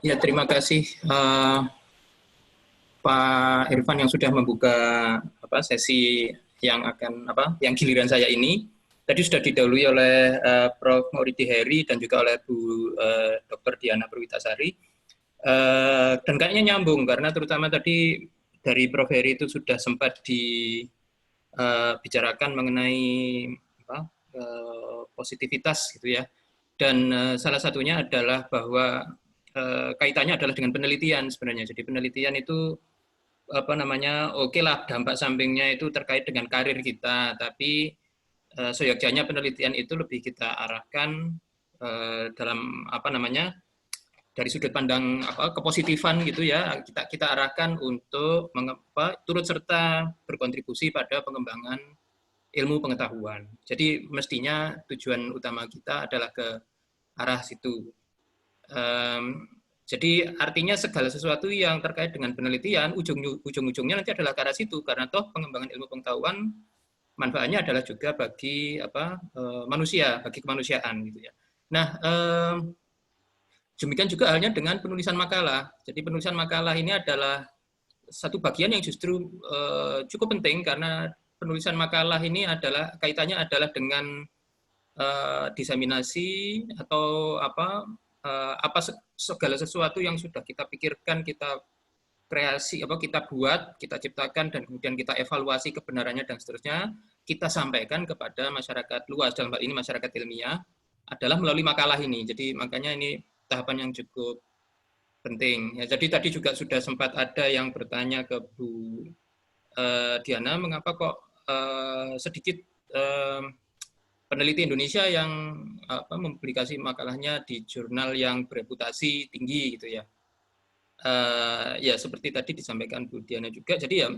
Ya, terima kasih Pak Irfan yang sudah membuka sesi yang giliran saya ini. Tadi sudah didahului oleh Prof. Mauridi Heri dan juga oleh Bu Dr. Diana Perwitasari. Dan kayaknya nyambung karena terutama tadi dari Prof. Heri itu sudah sempat dibicarakan mengenai positivitas gitu ya. Dan salah satunya adalah bahwa kaitannya adalah dengan penelitian sebenarnya. Jadi penelitian itu oke lah dampak sampingnya itu terkait dengan karir kita, tapi seyogyanya penelitian itu lebih kita arahkan dalam dari sudut pandang kepositifan gitu ya, kita arahkan untuk turut serta berkontribusi pada pengembangan ilmu pengetahuan. Jadi mestinya tujuan utama kita adalah ke arah situ. Jadi artinya segala sesuatu yang terkait dengan penelitian ujung-ujungnya nanti adalah ke arah situ, karena toh pengembangan ilmu pengetahuan manfaatnya adalah juga bagi manusia, bagi kemanusiaan gitu ya. Nah, demikian juga halnya dengan penulisan makalah. Jadi penulisan makalah ini adalah satu bagian yang justru cukup penting, karena penulisan makalah ini kaitannya adalah dengan diseminasi atau segala sesuatu yang sudah kita pikirkan, kita kreasi, kita buat, kita ciptakan, dan kemudian kita evaluasi kebenarannya dan seterusnya, kita sampaikan kepada masyarakat luas, dalam hal ini masyarakat ilmiah, adalah melalui makalah ini. Jadi makanya ini tahapan yang cukup penting. Ya, jadi tadi juga sudah sempat ada yang bertanya ke Bu Diana, mengapa kok sedikit peneliti Indonesia yang mempublikasi makalahnya di jurnal yang bereputasi tinggi gitu ya. Ya seperti tadi disampaikan Bu Diana juga, jadi ya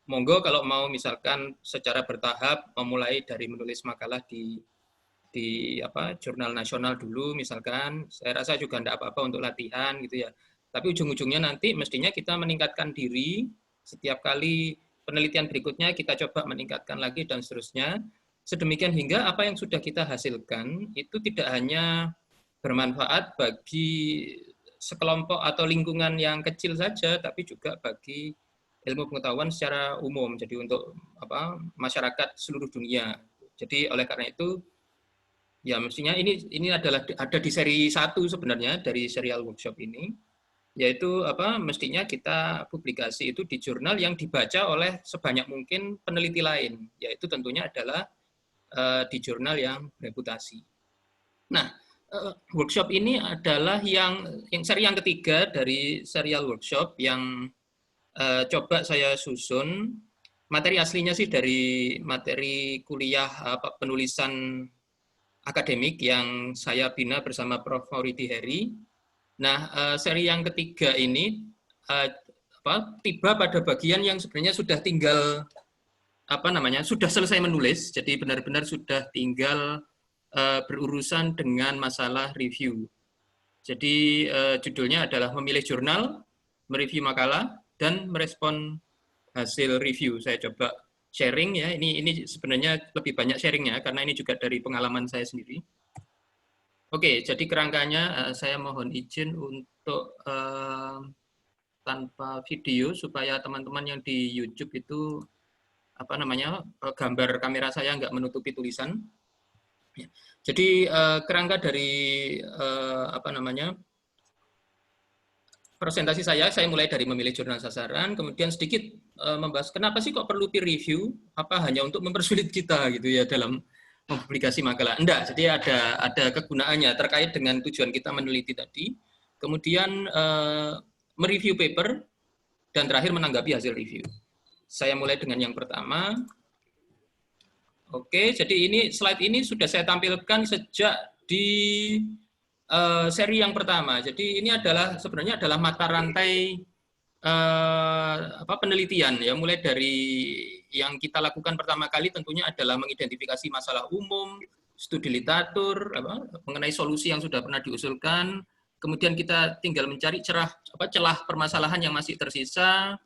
monggo kalau mau misalkan secara bertahap memulai dari menulis makalah di jurnal nasional dulu misalkan, saya rasa juga tidak apa-apa untuk latihan gitu ya. Tapi ujung-ujungnya nanti mestinya kita meningkatkan diri, setiap kali penelitian berikutnya kita coba meningkatkan lagi dan seterusnya. Sedemikian hingga apa yang sudah kita hasilkan itu tidak hanya bermanfaat bagi sekelompok atau lingkungan yang kecil saja, tapi juga bagi ilmu pengetahuan secara umum. Jadi untuk masyarakat seluruh dunia. Jadi oleh karena itu, ya mestinya ini adalah ada di seri 1 sebenarnya dari serial workshop ini, yaitu mestinya kita publikasi itu di jurnal yang dibaca oleh sebanyak mungkin peneliti lain, yaitu tentunya adalah di jurnal yang bereputasi. Nah, workshop ini adalah yang seri yang ketiga dari serial workshop yang coba saya susun. Materi aslinya sih dari materi kuliah penulisan akademik yang saya bina bersama Prof. Mauridi Heri. Nah, seri yang ketiga ini tiba pada bagian yang sebenarnya sudah tinggal sudah selesai menulis, jadi benar-benar sudah tinggal berurusan dengan masalah review. Jadi judulnya adalah memilih jurnal, mereview makalah, dan merespon hasil review. Saya coba sharing ya, ini sebenarnya lebih banyak sharingnya karena ini juga dari pengalaman saya sendiri. Oke, jadi kerangkanya saya mohon izin untuk tanpa video supaya teman-teman yang di YouTube itu gambar kamera saya nggak menutupi tulisan. Jadi kerangka dari presentasi saya mulai dari memilih jurnal sasaran, kemudian sedikit membahas kenapa sih kok perlu peer review, apa hanya untuk mempersulit kita gitu ya dalam mempublikasi makalah. Enggak, jadi ada kegunaannya terkait dengan tujuan kita meneliti tadi, kemudian mereview paper, dan terakhir menanggapi hasil review. Saya mulai dengan yang pertama. Oke, jadi ini slide ini sudah saya tampilkan sejak di seri yang pertama. Jadi ini sebenarnya adalah mata rantai penelitian ya, mulai dari yang kita lakukan pertama kali tentunya adalah mengidentifikasi masalah umum, studi literatur mengenai solusi yang sudah pernah diusulkan, kemudian kita tinggal mencari celah permasalahan yang masih tersisa.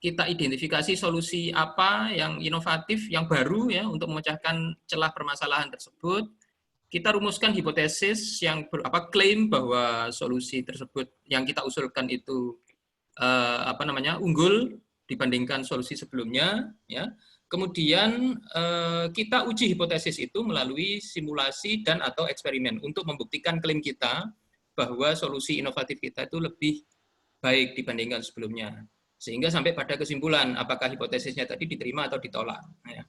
Kita identifikasi solusi apa yang inovatif, yang baru ya untuk memecahkan celah permasalahan tersebut. kita rumuskan hipotesis yang klaim bahwa solusi tersebut yang kita usulkan itu unggul dibandingkan solusi sebelumnya, ya. Kemudian kita uji hipotesis itu melalui simulasi dan atau eksperimen untuk membuktikan klaim kita bahwa solusi inovatif kita itu lebih baik dibandingkan sebelumnya. Sehingga sampai pada kesimpulan apakah hipotesisnya tadi diterima atau ditolak. Ya.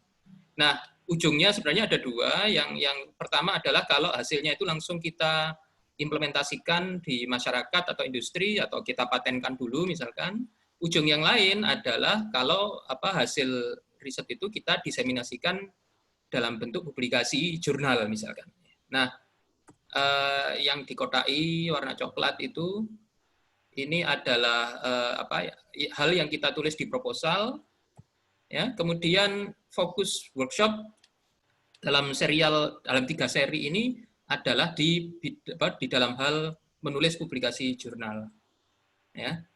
Nah, ujungnya sebenarnya ada dua. Yang pertama adalah kalau hasilnya itu langsung kita implementasikan di masyarakat atau industri atau kita patenkan dulu misalkan. Ujung yang lain adalah kalau hasil riset itu kita diseminasikan dalam bentuk publikasi jurnal misalkan. Nah, yang dikotai warna coklat itu ini adalah hal yang kita tulis di proposal. Ya, kemudian fokus workshop dalam 3 seri ini adalah di dalam hal menulis publikasi jurnal. Ya.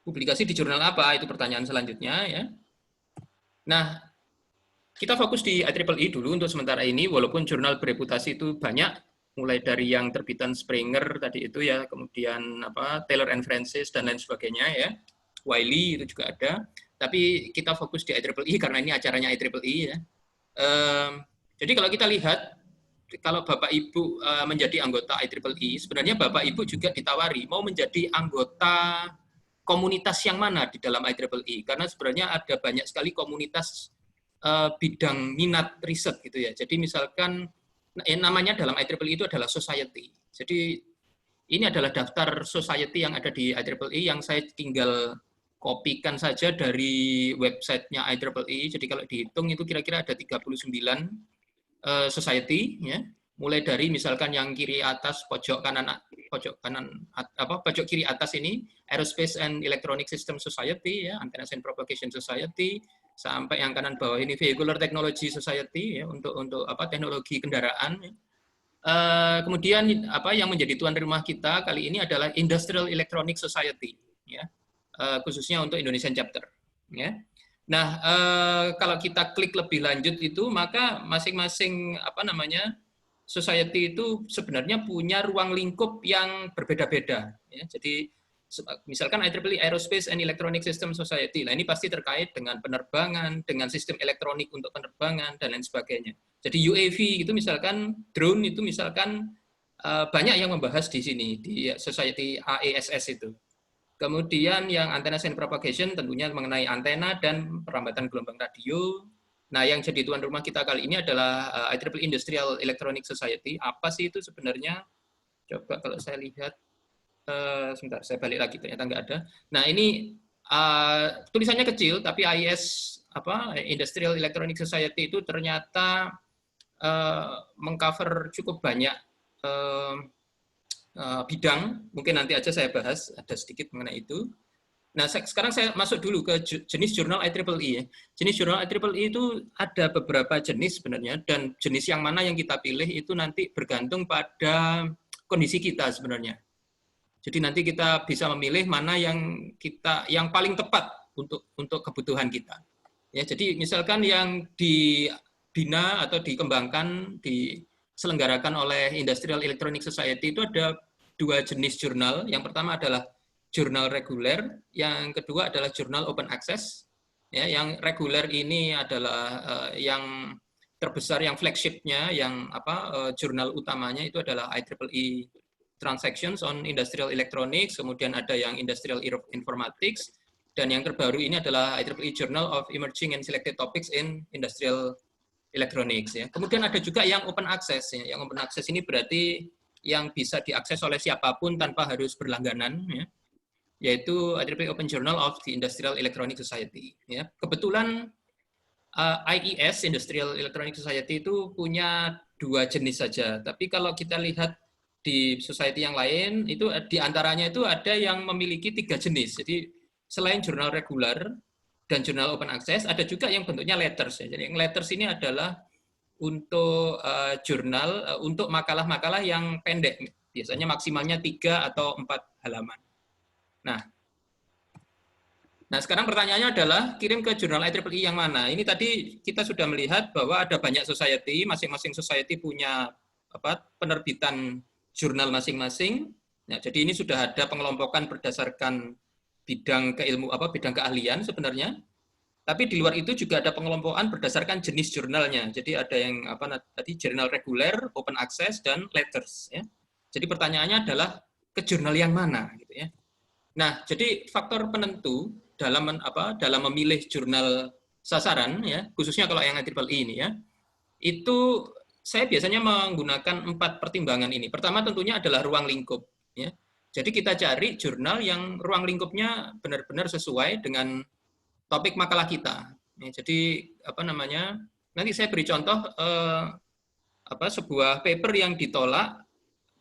Publikasi di jurnal apa? Itu pertanyaan selanjutnya. Ya. Nah, kita fokus di IEEE dulu untuk sementara ini, walaupun jurnal bereputasi itu banyak, mulai dari yang terbitan Springer tadi itu ya, kemudian Taylor and Francis dan lain sebagainya ya, Wiley itu juga ada. Tapi kita fokus di IEEE karena ini acaranya IEEE ya. Jadi kalau kita lihat, kalau Bapak Ibu menjadi anggota IEEE, sebenarnya Bapak Ibu juga ditawari mau menjadi anggota komunitas yang mana di dalam IEEE. Karena sebenarnya ada banyak sekali komunitas bidang minat riset gitu ya. Jadi misalkan namanya dalam IEEE itu adalah society. Jadi ini adalah daftar society yang ada di IEEE yang saya tinggal kopikan saja dari websitenya IEEE. Jadi kalau dihitung itu kira-kira ada 39 society, ya. Mulai dari misalkan yang kiri atas pojok kiri atas ini Aerospace and Electronic System Society, ya, Antennas and Propagation Society, sampai yang kanan bawah ini Vehicular Technology Society, ya, untuk teknologi kendaraan. Ya. Kemudian yang menjadi tuan rumah kita kali ini adalah Industrial Electronic Society, ya. Khususnya untuk Indonesian chapter. Ya. Nah, kalau kita klik lebih lanjut itu, maka masing-masing society itu sebenarnya punya ruang lingkup yang berbeda-beda. Ya. Jadi, misalkan IEEE Aerospace and Electronic System Society, nah ini pasti terkait dengan penerbangan, dengan sistem elektronik untuk penerbangan dan lain sebagainya. Jadi UAV itu misalkan, drone itu misalkan banyak yang membahas di sini di Society AESS itu. Kemudian yang antennas and propagation tentunya mengenai antena dan perlambatan gelombang radio. Nah, yang jadi tuan rumah kita kali ini adalah IEEE Industrial Electronic Society. Apa sih itu sebenarnya? Coba kalau saya lihat, sebentar, saya balik lagi, ternyata nggak ada. Nah, ini tulisannya kecil, tapi IES, Industrial Electronic Society itu ternyata mengcover cukup banyak bidang, mungkin nanti aja saya bahas, ada sedikit mengenai itu. Nah, sekarang saya masuk dulu ke jenis jurnal IEEE. Ya. Jenis jurnal IEEE itu ada beberapa jenis sebenarnya, dan jenis yang mana yang kita pilih itu nanti bergantung pada kondisi kita sebenarnya. Jadi nanti kita bisa memilih mana yang paling tepat untuk kebutuhan kita. Ya, jadi misalkan yang dibina atau dikembangkan, diselenggarakan oleh Industrial Electronic Society itu ada 2 jenis jurnal. Yang pertama adalah jurnal reguler, yang kedua adalah jurnal open access. Ya, yang reguler ini adalah yang terbesar, yang flagship-nya, yang jurnal utamanya itu adalah IEEE Transactions on Industrial Electronics, kemudian ada yang Industrial Informatics, dan yang terbaru ini adalah IEEE Journal of Emerging and Selected Topics in Industrial Electronics. Ya. Kemudian ada juga yang open access. Ya. Yang open access ini berarti yang bisa diakses oleh siapapun tanpa harus berlangganan, ya, yaitu IEEE Open Journal of the Industrial Electronic Society. Ya. Kebetulan IES, Industrial Electronic Society, itu punya 2 jenis saja. Tapi kalau kita lihat di society yang lain, itu diantaranya itu ada yang memiliki 3 jenis. Jadi selain jurnal reguler dan jurnal open access, ada juga yang bentuknya letters. Ya. Jadi yang letters ini adalah untuk jurnal, untuk makalah-makalah yang pendek. Biasanya maksimalnya 3 atau 4 halaman. Nah, sekarang pertanyaannya adalah kirim ke jurnal IEEE yang mana? Ini tadi kita sudah melihat bahwa ada banyak society, masing-masing society punya penerbitan jurnal masing-masing. Nah, jadi ini sudah ada pengelompokan berdasarkan bidang bidang keahlian sebenarnya. Tapi di luar itu juga ada pengelompokan berdasarkan jenis jurnalnya. Jadi ada yang tadi jurnal reguler, open access, dan letters. Ya. Jadi pertanyaannya adalah ke jurnal yang mana, gitu ya. Nah, jadi faktor penentu dalam memilih jurnal sasaran, ya, khususnya kalau yang IEEE ini, ya, itu saya biasanya menggunakan 4 pertimbangan ini. Pertama tentunya adalah ruang lingkup. Ya. Jadi kita cari jurnal yang ruang lingkupnya benar-benar sesuai dengan topik makalah kita. Ya, jadi nanti saya beri contoh sebuah paper yang ditolak,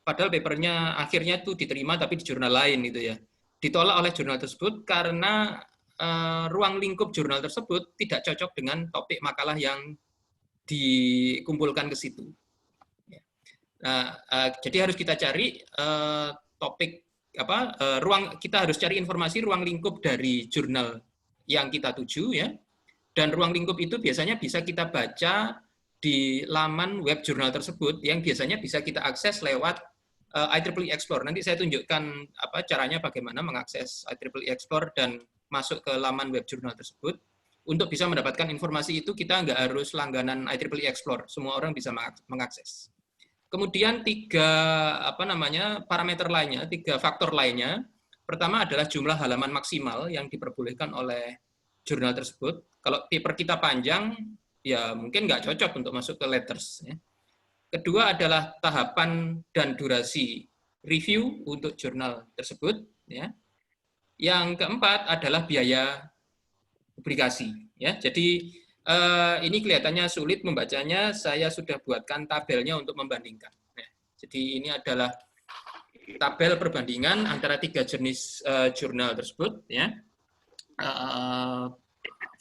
padahal papernya akhirnya itu diterima tapi di jurnal lain gitu ya. Ditolak oleh jurnal tersebut karena ruang lingkup jurnal tersebut tidak cocok dengan topik makalah yang dikumpulkan ke situ. Nah, jadi harus kita cari topik kita harus cari informasi ruang lingkup dari jurnal yang kita tuju, ya. Dan ruang lingkup itu biasanya bisa kita baca di laman web jurnal tersebut yang biasanya bisa kita akses lewat IEEE Explore. Nanti saya tunjukkan caranya bagaimana mengakses IEEE Explore dan masuk ke laman web jurnal tersebut. Untuk bisa mendapatkan informasi itu kita nggak harus langganan IEEE Explore, semua orang bisa mengakses. Kemudian 3 parameter lainnya, 3 faktor lainnya. Pertama adalah jumlah halaman maksimal yang diperbolehkan oleh jurnal tersebut. Kalau paper kita panjang, ya mungkin nggak cocok untuk masuk ke letters. Ya. Kedua adalah tahapan dan durasi review untuk jurnal tersebut. Ya. Yang keempat adalah biaya publikasi. Ya. Jadi ini kelihatannya sulit membacanya, saya sudah buatkan tabelnya untuk membandingkan. Nah, jadi ini adalah tabel perbandingan antara 3 jenis jurnal tersebut. Ya.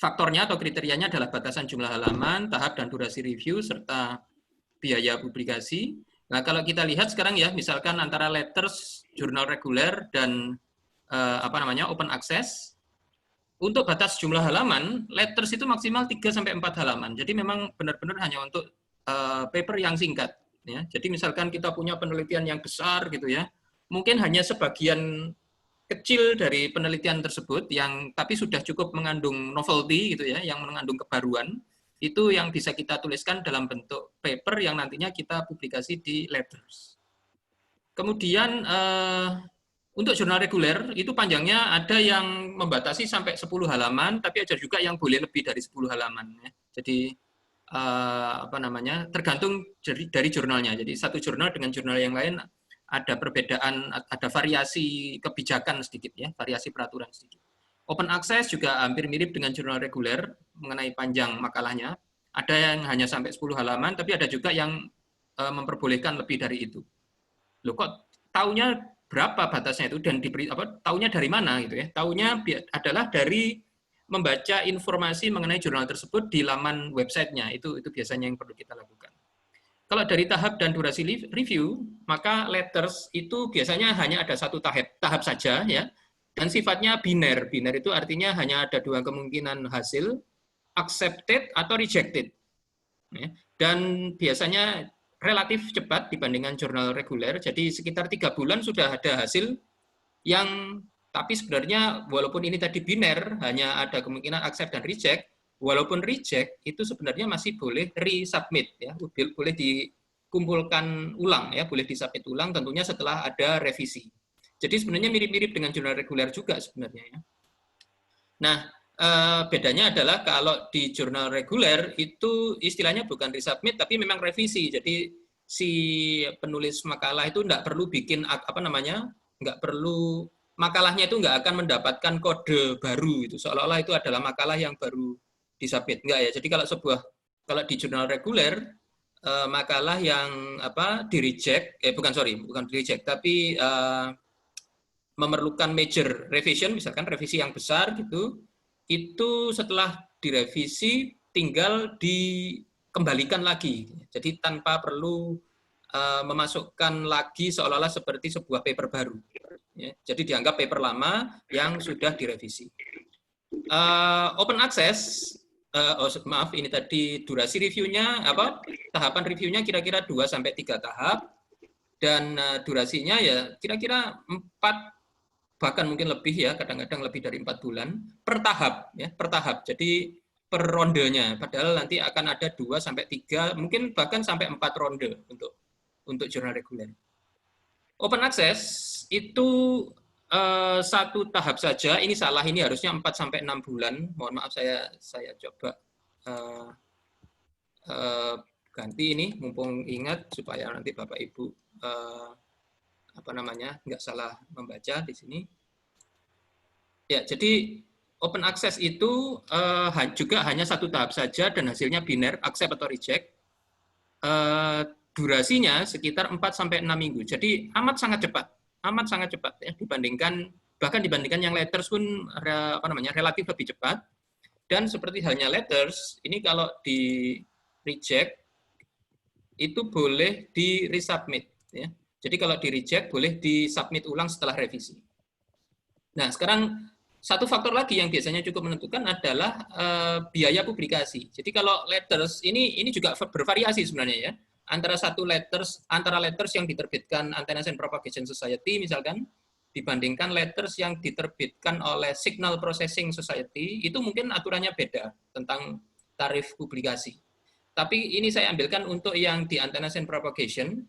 Faktornya atau kriterianya adalah batasan jumlah halaman, tahap dan durasi review, serta biaya publikasi. Nah, kalau kita lihat sekarang ya, misalkan antara letters, jurnal reguler, dan open access, untuk batas jumlah halaman, letters itu maksimal 3-4 halaman. Jadi memang benar-benar hanya untuk paper yang singkat. Ya. Jadi misalkan kita punya penelitian yang besar gitu ya, mungkin hanya sebagian kecil dari penelitian tersebut yang tapi sudah cukup mengandung novelty gitu ya, yang mengandung kebaruan, itu yang bisa kita tuliskan dalam bentuk paper yang nantinya kita publikasi di letters. Kemudian untuk jurnal reguler itu panjangnya ada yang membatasi sampai 10 halaman, tapi ada juga yang boleh lebih dari 10 halaman. Ya. Jadi tergantung dari jurnalnya. Jadi satu jurnal dengan jurnal yang lain ada perbedaan, ada variasi kebijakan sedikit ya, variasi peraturan sedikit. Open access juga hampir mirip dengan jurnal reguler mengenai panjang makalahnya. Ada yang hanya sampai 10 halaman, tapi ada juga yang memperbolehkan lebih dari itu. Loh kok taunya berapa batasnya itu dan diberi taunya dari mana gitu ya? Taunya adalah dari membaca informasi mengenai jurnal tersebut di laman websitenya. Itu biasanya yang perlu kita lakukan. Kalau dari tahap dan durasi review, maka letters itu biasanya hanya ada satu tahap saja ya. Dan sifatnya biner. Biner itu artinya hanya ada 2 kemungkinan hasil, accepted atau rejected. Ya. Dan biasanya relatif cepat dibandingkan jurnal reguler, jadi sekitar 3 bulan sudah ada hasil yang, tapi sebenarnya walaupun ini tadi biner, hanya ada kemungkinan accept dan reject, walaupun reject, itu sebenarnya masih boleh resubmit, ya, boleh dikumpulkan ulang, ya, boleh disubmit ulang, tentunya setelah ada revisi. Jadi sebenarnya mirip-mirip dengan jurnal reguler juga sebenarnya. Ya. Nah, bedanya adalah kalau di jurnal reguler itu istilahnya bukan resubmit tapi memang revisi. Jadi si penulis makalah itu nggak perlu bikin nggak perlu, makalahnya itu nggak akan mendapatkan kode baru itu seolah-olah itu adalah makalah yang baru disubmit. Nggak ya. Jadi kalau di jurnal reguler makalah yang di reject bukan di reject tapi memerlukan major revision, misalkan revisi yang besar gitu. Itu setelah direvisi tinggal dikembalikan lagi. Jadi tanpa perlu memasukkan lagi seolah-olah seperti sebuah paper baru. Ya, jadi dianggap paper lama yang sudah direvisi. Open access Maaf, ini tadi durasi reviewnya tahapan reviewnya kira-kira 2 sampai 3 tahap, dan durasinya ya kira-kira 4, bahkan mungkin lebih ya, kadang-kadang lebih dari 4 bulan per tahap ya, per tahap. Jadi per rondenya, padahal nanti akan ada 2 sampai 3, mungkin bahkan sampai 4 ronde untuk jurnal reguler. Open access itu satu tahap saja. Ini salah, ini harusnya 4 sampai 6 bulan. Mohon maaf, saya coba ganti ini, mumpung ingat, supaya nanti Bapak Ibu nggak salah membaca di sini. Ya, jadi open access itu juga hanya satu tahap saja dan hasilnya biner, accept atau reject. Durasinya sekitar 4 sampai 6 minggu. Jadi amat sangat cepat ya, bahkan dibandingkan yang letters pun relatif lebih cepat. Dan seperti halnya letters, ini kalau di reject itu boleh di resubmit ya. Jadi kalau di reject boleh disubmit ulang setelah revisi. Nah, sekarang satu faktor lagi yang biasanya cukup menentukan adalah biaya publikasi. Jadi kalau letters ini juga bervariasi sebenarnya ya. Antara letters yang diterbitkan Antennas and Propagation Society misalkan dibandingkan letters yang diterbitkan oleh Signal Processing Society, itu mungkin aturannya beda tentang tarif publikasi. Tapi ini saya ambilkan untuk yang di Antennas and Propagation,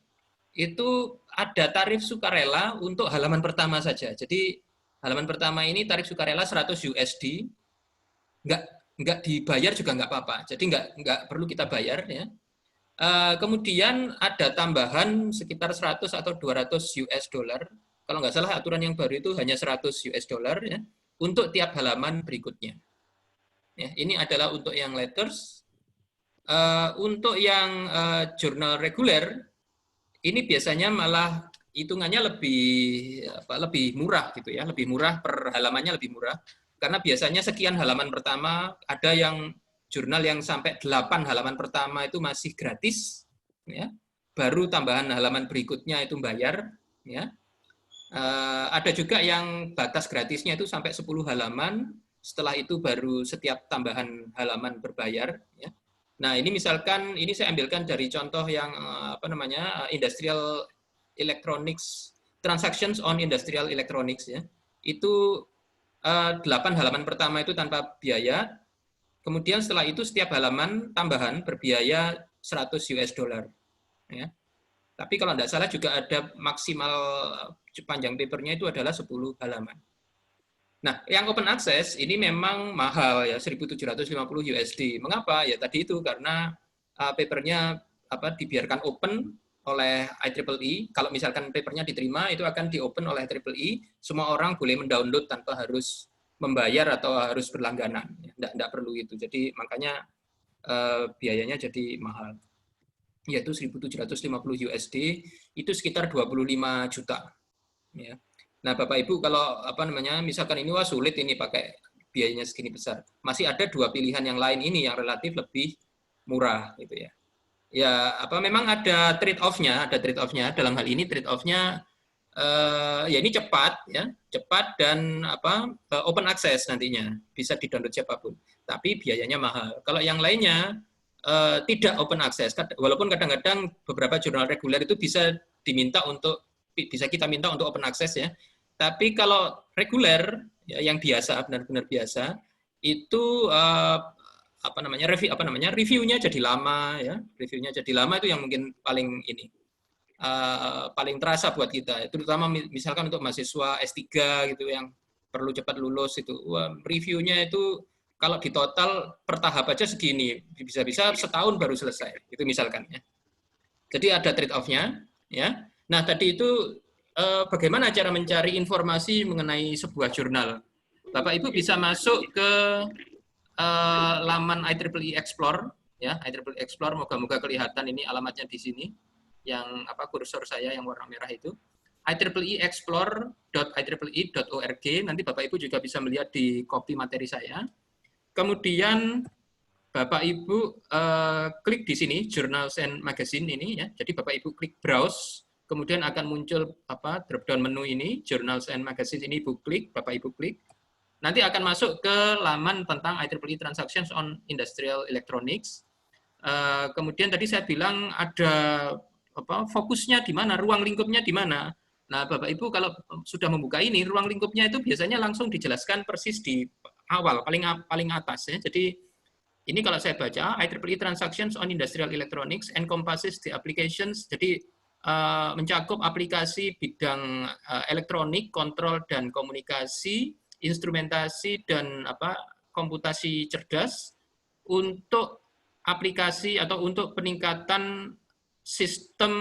itu ada tarif sukarela untuk halaman pertama saja. Jadi halaman pertama ini tarif sukarela 100 USD, nggak dibayar juga nggak apa-apa. Jadi nggak perlu kita bayar ya. Kemudian ada tambahan sekitar 100 atau 200 US dollar. Kalau nggak salah aturan yang baru itu hanya 100 US dollar ya, untuk tiap halaman berikutnya. Ya, ini adalah untuk yang letters. Untuk yang jurnal reguler, ini biasanya malah hitungannya lebih murah gitu ya, lebih murah per halamannya, lebih murah. Karena biasanya sekian halaman pertama, ada yang jurnal yang sampai 8 halaman pertama itu masih gratis ya. Baru tambahan halaman berikutnya itu bayar ya. Ada juga yang batas gratisnya itu sampai 10 halaman, setelah itu baru setiap tambahan halaman berbayar ya. Nah, ini misalkan ini saya ambilkan dari contoh yang industrial electronics, transactions on industrial electronics ya. Itu 8 halaman pertama itu tanpa biaya. Kemudian setelah itu setiap halaman tambahan berbiaya 100 US dollar ya. Tapi kalau tidak salah juga ada maksimal panjang papernya itu adalah 10 halaman. Nah, yang open access ini memang mahal ya, 1.750 USD. Mengapa? Ya tadi itu karena papernya dibiarkan open oleh IEEE. Kalau misalkan papernya diterima, itu akan di-open oleh IEEE. Semua orang boleh mendownload tanpa harus membayar atau harus berlangganan. Tidak perlu itu. Jadi makanya biayanya jadi mahal. Yaitu 1.750 USD, itu sekitar 25 juta. Ya. Nah, Bapak Ibu kalau misalkan ini wah sulit ini pakai biayanya segini besar. Masih ada 2 pilihan yang lain ini yang relatif lebih murah gitu ya. Ya, memang ada trade off-nya, dalam hal ini trade off-nya ya ini cepat dan open access nantinya, bisa di-download siapapun. Tapi biayanya mahal. Kalau yang lainnya tidak open access, walaupun kadang-kadang beberapa jurnal reguler itu bisa kita minta untuk open access ya. Tapi kalau reguler ya, yang biasa, benar-benar biasa, itu reviewnya jadi lama ya. Reviewnya jadi lama itu yang mungkin paling terasa buat kita, terutama misalkan untuk mahasiswa S3 gitu yang perlu cepat lulus itu. Reviewnya itu kalau di total per tahap aja segini, bisa-bisa setahun baru selesai, itu misalkan ya. Jadi ada trade off-nya ya. Nah, tadi itu bagaimana cara mencari informasi mengenai sebuah jurnal. Bapak Ibu bisa masuk ke laman IEEE Explore ya, IEEE Explore, moga-moga kelihatan ini alamatnya di sini. Yang kursor saya yang warna merah itu, IEEE-explore.ieee.org. Nanti Bapak Ibu juga bisa melihat di copy materi saya. Kemudian Bapak Ibu klik di sini Journals and Magazine ini ya. Jadi Bapak Ibu klik browse, kemudian akan muncul drop down menu ini Journals and Magazine ini, Ibu klik, Bapak Ibu klik. nanti akan masuk ke laman tentang IEEE Transactions on Industrial Electronics. Kemudian tadi saya bilang ada fokusnya di mana, ruang lingkupnya di mana. Nah, Bapak Ibu kalau sudah membuka ini, ruang lingkupnya itu biasanya langsung dijelaskan persis di awal, paling atas ya. Jadi ini kalau saya baca, IEEE Transactions on Industrial Electronics encompasses the applications, jadi mencakup aplikasi bidang elektronik, kontrol dan komunikasi, instrumentasi dan komputasi cerdas untuk aplikasi atau untuk peningkatan sistem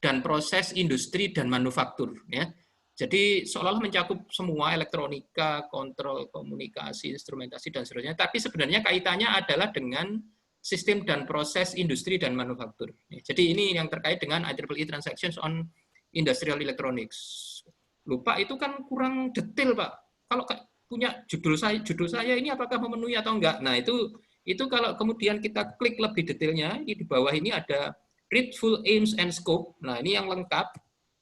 dan proses industri dan manufaktur ya. Jadi seolah-olah mencakup semua elektronika, kontrol, komunikasi, instrumentasi dan seterusnya, tapi sebenarnya kaitannya adalah dengan sistem dan proses industri dan manufaktur. Jadi ini yang terkait dengan IEEE Transactions on Industrial Electronics. Lupa itu kan kurang detail, Pak. Kalau punya judul saya ini apakah memenuhi atau enggak? Nah, itu kalau kemudian kita klik lebih detailnya, ini di bawah ini ada read full aims and scope. Nah, ini yang lengkap.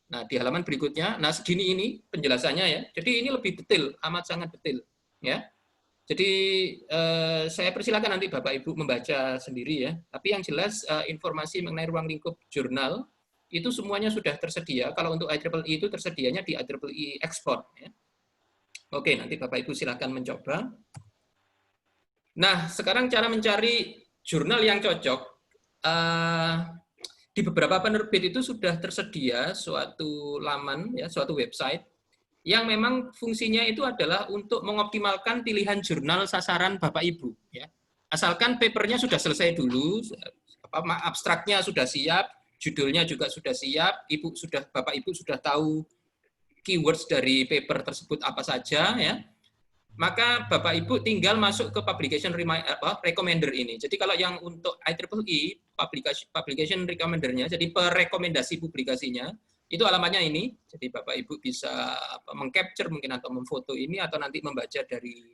Nah, di halaman berikutnya, nah segini ini penjelasannya ya. Jadi ini lebih detail, amat sangat detail, ya. Jadi saya persilakan nanti Bapak Ibu membaca sendiri ya. Tapi yang jelas informasi mengenai ruang lingkup jurnal itu semuanya sudah tersedia. Kalau untuk IEEE itu tersedianya di IEEE Export. Ya. Oke, nanti Bapak Ibu silakan mencoba. Nah, sekarang cara mencari jurnal yang cocok. Di beberapa penerbit itu sudah tersedia suatu laman, ya, suatu website yang memang fungsinya itu adalah untuk mengoptimalkan pilihan jurnal sasaran Bapak Ibu. Ya. Asalkan papernya sudah selesai dulu, abstraknya sudah siap, judulnya juga sudah siap, Bapak Ibu sudah tahu keywords dari paper tersebut apa saja, ya. Maka Bapak Ibu tinggal masuk ke publication recommender ini. Jadi kalau yang untuk IEEE publication recommender-nya, jadi perekomendasi publikasinya, itu alamatnya ini. Jadi Bapak Ibu bisa mengcapture mungkin atau memfoto ini atau nanti membaca dari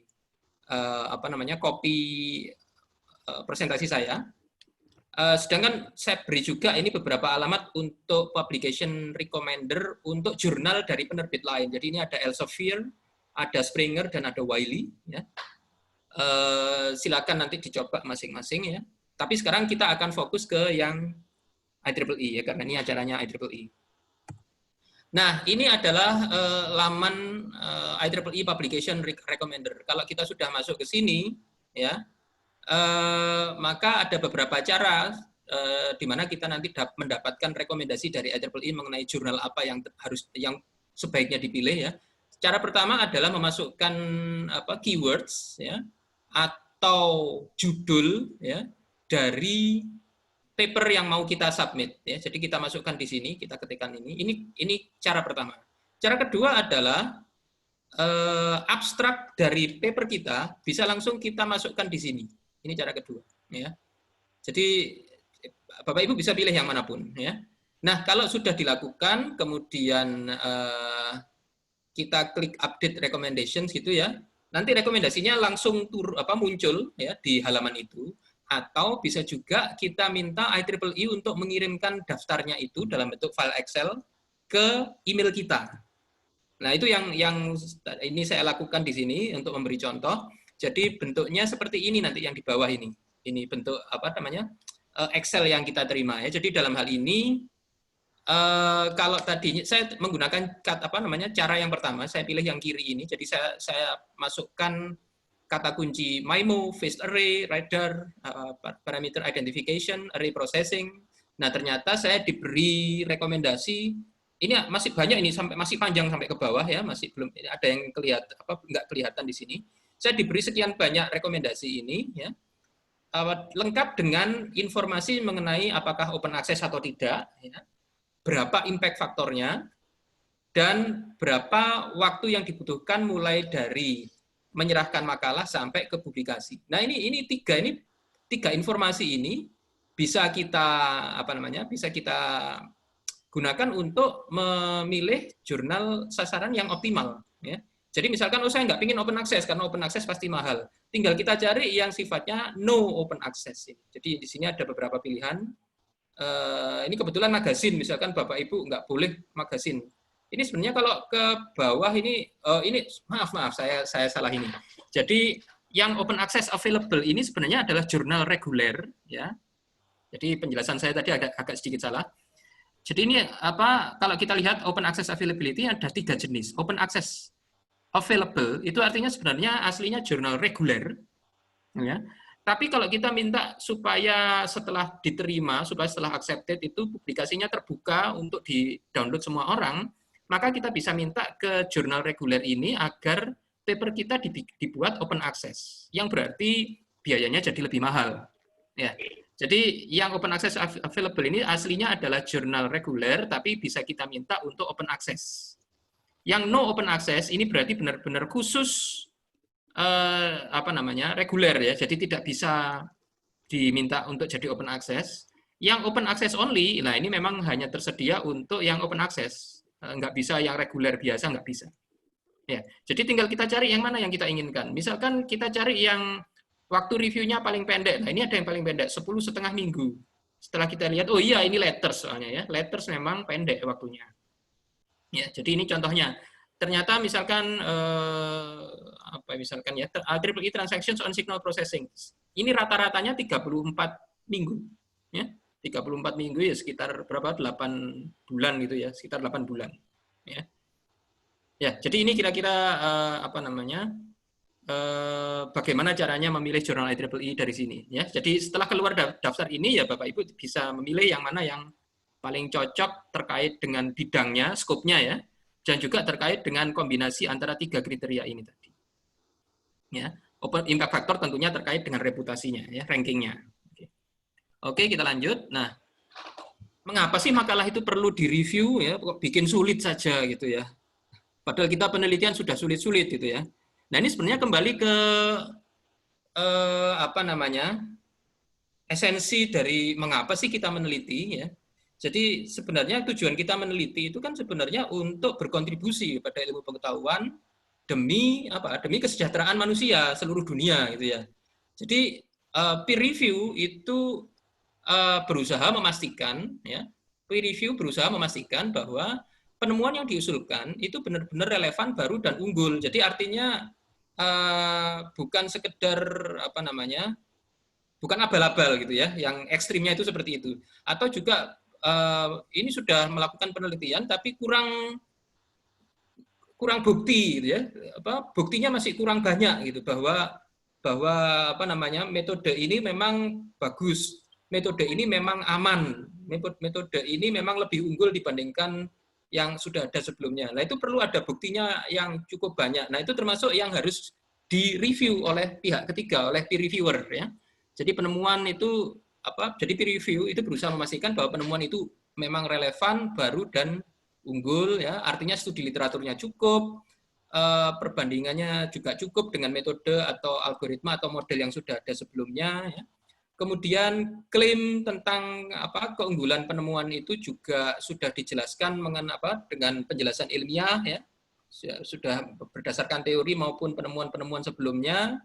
copy presentasi saya. Sedangkan saya beri juga ini beberapa alamat untuk publication recommender untuk jurnal dari penerbit lain. Jadi ini ada Elsevier, ada Springer dan ada Wiley. Ya. Silakan nanti dicoba masing-masing ya. Tapi sekarang kita akan fokus ke yang IEEE ya karena ini acaranya IEEE. Nah, ini adalah laman IEEE Publication Recommender. Kalau kita sudah masuk ke sini, ya, maka ada beberapa cara di mana kita nanti mendapatkan rekomendasi dari IEEE mengenai jurnal apa yang sebaiknya dipilih ya. Cara pertama adalah memasukkan keywords ya atau judul ya dari paper yang mau kita submit ya. Jadi kita masukkan di sini, kita ketikkan ini. Ini cara pertama. Cara kedua adalah abstrak dari paper kita bisa langsung kita masukkan di sini. Ini cara kedua ya. Jadi Bapak Ibu bisa pilih yang manapun ya. Nah, kalau sudah dilakukan kemudian kita klik update recommendations gitu ya. Nanti rekomendasinya langsung muncul ya di halaman itu. Atau bisa juga kita minta IEEE untuk mengirimkan daftarnya itu dalam bentuk file Excel ke email kita. Nah, itu yang ini saya lakukan di sini untuk memberi contoh. Jadi bentuknya seperti ini nanti yang di bawah ini. Ini bentuk Excel yang kita terima ya. Jadi dalam hal ini kalau tadinya saya menggunakan cara yang pertama, saya pilih yang kiri ini. Jadi saya masukkan kata kunci MIMO, phased array, radar, parameter identification, array processing. Nah, ternyata saya diberi rekomendasi. Ini masih banyak ini masih panjang sampai ke bawah ya, masih belum ada yang nggak kelihatan di sini. Saya diberi sekian banyak rekomendasi ini ya. Lengkap dengan informasi mengenai apakah open access atau tidak ya. Berapa impact faktornya, dan berapa waktu yang dibutuhkan mulai dari menyerahkan makalah sampai ke publikasi. Nah, ini tiga informasi ini bisa kita bisa kita gunakan untuk memilih jurnal sasaran yang optimal ya. Jadi misalkan saya nggak ingin open access karena open access pasti mahal. Tinggal kita cari yang sifatnya no open access. Jadi di sini ada beberapa pilihan. Ini kebetulan magazin, misalkan Bapak Ibu nggak boleh magazin. Ini sebenarnya kalau ke bawah ini maaf saya salah ini. Jadi yang open access available ini sebenarnya adalah jurnal reguler ya. Jadi penjelasan saya tadi agak sedikit salah. Jadi ini apa kalau kita lihat open access availability ada 3 jenis. Open access available itu artinya sebenarnya aslinya jurnal reguler ya. Tapi kalau kita minta supaya setelah diterima, supaya setelah accepted itu publikasinya terbuka untuk di-download semua orang, maka kita bisa minta ke jurnal reguler ini agar paper kita dibuat open access, yang berarti biayanya jadi lebih mahal. Ya. Jadi yang open access available ini aslinya adalah jurnal reguler, tapi bisa kita minta untuk open access. Yang no open access ini berarti benar-benar khusus reguler ya, jadi tidak bisa diminta untuk jadi open access. Yang open access only, nah ini memang hanya tersedia untuk yang open access, nggak bisa yang reguler biasa, nggak bisa. Ya, jadi tinggal kita cari yang mana yang kita inginkan. Misalkan kita cari yang waktu reviewnya paling pendek. Nah ini ada yang paling pendek, 10,5 minggu. Setelah kita lihat, oh iya ini letters soalnya ya, letters memang pendek waktunya. Ya, jadi ini contohnya. Ternyata misalkan IEEE transactions on signal processing. Ini rata-ratanya 34 minggu. Ya, 34 minggu ya sekitar berapa? 8 bulan gitu ya, sekitar 8 bulan. Ya. Ya, jadi ini kira-kira bagaimana caranya memilih jurnal IEEE dari sini ya. Jadi setelah keluar daftar ini ya Bapak Ibu bisa memilih yang mana yang paling cocok terkait dengan bidangnya, skopnya ya. Dan juga terkait dengan kombinasi antara 3 kriteria ini tadi. Ya, open impact factor tentunya terkait dengan reputasinya, ya, rankingnya. Oke, kita lanjut. Nah, mengapa sih makalah itu perlu direview ya? Kok bikin sulit saja gitu ya? Padahal kita penelitian sudah sulit-sulit gitu ya. Nah, ini sebenarnya kembali ke esensi dari mengapa sih kita meneliti ya. Jadi sebenarnya tujuan kita meneliti itu kan sebenarnya untuk berkontribusi pada ilmu pengetahuan demi kesejahteraan manusia seluruh dunia gitu ya. Jadi peer review itu berusaha memastikan bahwa penemuan yang diusulkan itu benar-benar relevan, baru dan unggul. Jadi artinya bukan sekedar bukan abal-abal gitu ya, yang ekstrimnya itu seperti itu. Atau juga ini sudah melakukan penelitian tapi kurang bukti gitu ya, buktinya masih kurang banyak gitu bahwa metode ini memang bagus, metode ini memang aman, metode ini memang lebih unggul dibandingkan yang sudah ada sebelumnya. Nah itu perlu ada buktinya yang cukup banyak. Nah itu termasuk yang harus direview oleh pihak ketiga, oleh peer reviewer ya. Jadi penemuan itu jadi peer review itu berusaha memastikan bahwa penemuan itu memang relevan, baru dan unggul ya. Artinya studi literaturnya cukup, perbandingannya juga cukup dengan metode atau algoritma atau model yang sudah ada sebelumnya ya. Kemudian klaim tentang keunggulan penemuan itu juga sudah dijelaskan dengan penjelasan ilmiah ya. Sudah berdasarkan teori maupun penemuan-penemuan sebelumnya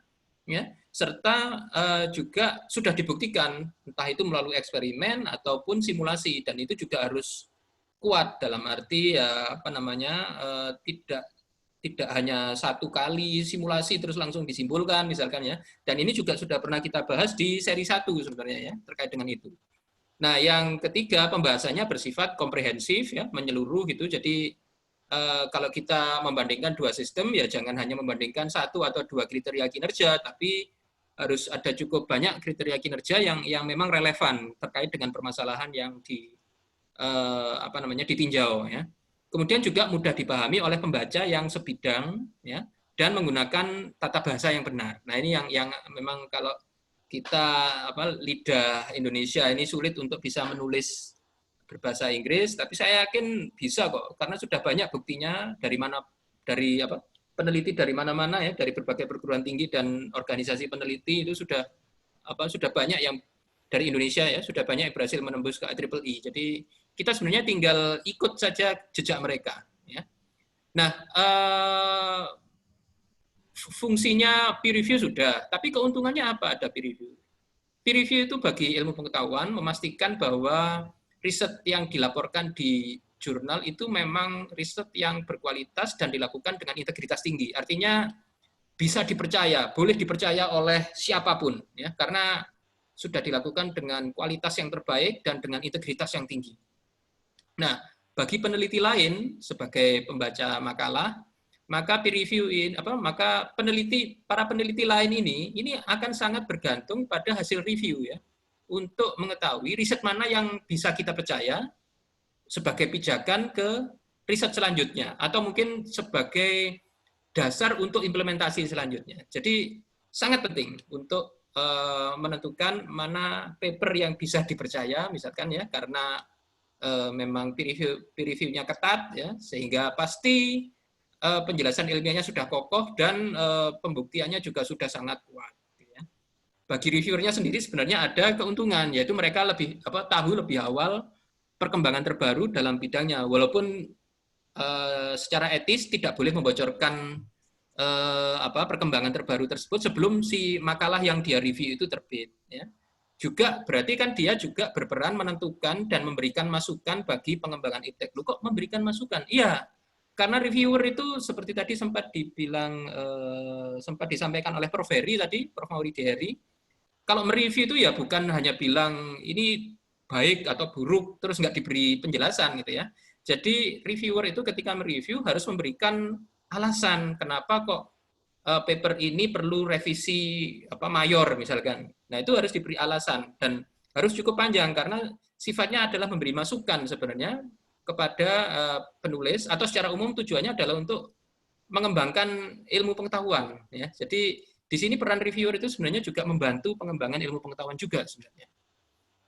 ya, serta juga sudah dibuktikan entah itu melalui eksperimen ataupun simulasi, dan itu juga harus kuat dalam arti tidak hanya satu kali simulasi terus langsung disimpulkan misalkan ya. Dan ini juga sudah pernah kita bahas di seri 1 sebenarnya ya terkait dengan itu. Nah, yang ketiga pembahasannya bersifat komprehensif ya, menyeluruh gitu. Jadi kalau kita membandingkan dua sistem ya jangan hanya membandingkan 1 atau 2 kriteria kinerja, tapi harus ada cukup banyak kriteria kinerja yang memang relevan terkait dengan permasalahan yang ditinjau ya. Kemudian juga mudah dipahami oleh pembaca yang sebidang ya, dan menggunakan tata bahasa yang benar. Nah, ini yang memang kalau kita lidah Indonesia ini sulit untuk bisa menulis berbahasa Inggris, tapi saya yakin bisa kok, karena sudah banyak buktinya dari peneliti dari mana-mana ya, dari berbagai perguruan tinggi dan organisasi peneliti itu sudah banyak yang dari Indonesia ya, sudah banyak yang berhasil menembus ke IEEE. Jadi kita sebenarnya tinggal ikut saja jejak mereka ya. Nah, fungsinya peer review sudah, tapi keuntungannya apa ada peer review? Peer review itu bagi ilmu pengetahuan memastikan bahwa riset yang dilaporkan di jurnal itu memang riset yang berkualitas dan dilakukan dengan integritas tinggi. Artinya bisa dipercaya, boleh dipercaya oleh siapapun, ya, karena sudah dilakukan dengan kualitas yang terbaik dan dengan integritas yang tinggi. Nah, bagi peneliti lain sebagai pembaca makalah, maka peer review maka para peneliti lain ini akan sangat bergantung pada hasil review, ya, untuk mengetahui riset mana yang bisa kita percaya sebagai pijakan ke riset selanjutnya, atau mungkin sebagai dasar untuk implementasi selanjutnya. Jadi sangat penting untuk menentukan mana paper yang bisa dipercaya, misalkan, ya, karena memang peer review-nya ketat, ya, sehingga pasti penjelasan ilmiahnya sudah kokoh dan pembuktiannya juga sudah sangat kuat. Ya. Bagi reviewernya sendiri sebenarnya ada keuntungan, yaitu mereka tahu lebih awal perkembangan terbaru dalam bidangnya, walaupun secara etis tidak boleh membocorkan perkembangan terbaru tersebut sebelum si makalah yang dia review itu terbit. Ya. Juga berarti kan dia juga berperan menentukan dan memberikan masukan bagi pengembangan iptek. Lu kok memberikan masukan? Iya, karena reviewer itu seperti tadi sempat disampaikan oleh Prof. Heri tadi, Prof. Mauri Heri, kalau mereview itu ya bukan hanya bilang ini baik atau buruk terus nggak diberi penjelasan gitu, ya. Jadi reviewer itu ketika mereview harus memberikan alasan kenapa kok paper ini perlu revisi mayor misalkan. Nah, itu harus diberi alasan dan harus cukup panjang karena sifatnya adalah memberi masukan sebenarnya kepada penulis, atau secara umum tujuannya adalah untuk mengembangkan ilmu pengetahuan, ya. Jadi di sini peran reviewer itu sebenarnya juga membantu pengembangan ilmu pengetahuan juga sebenarnya.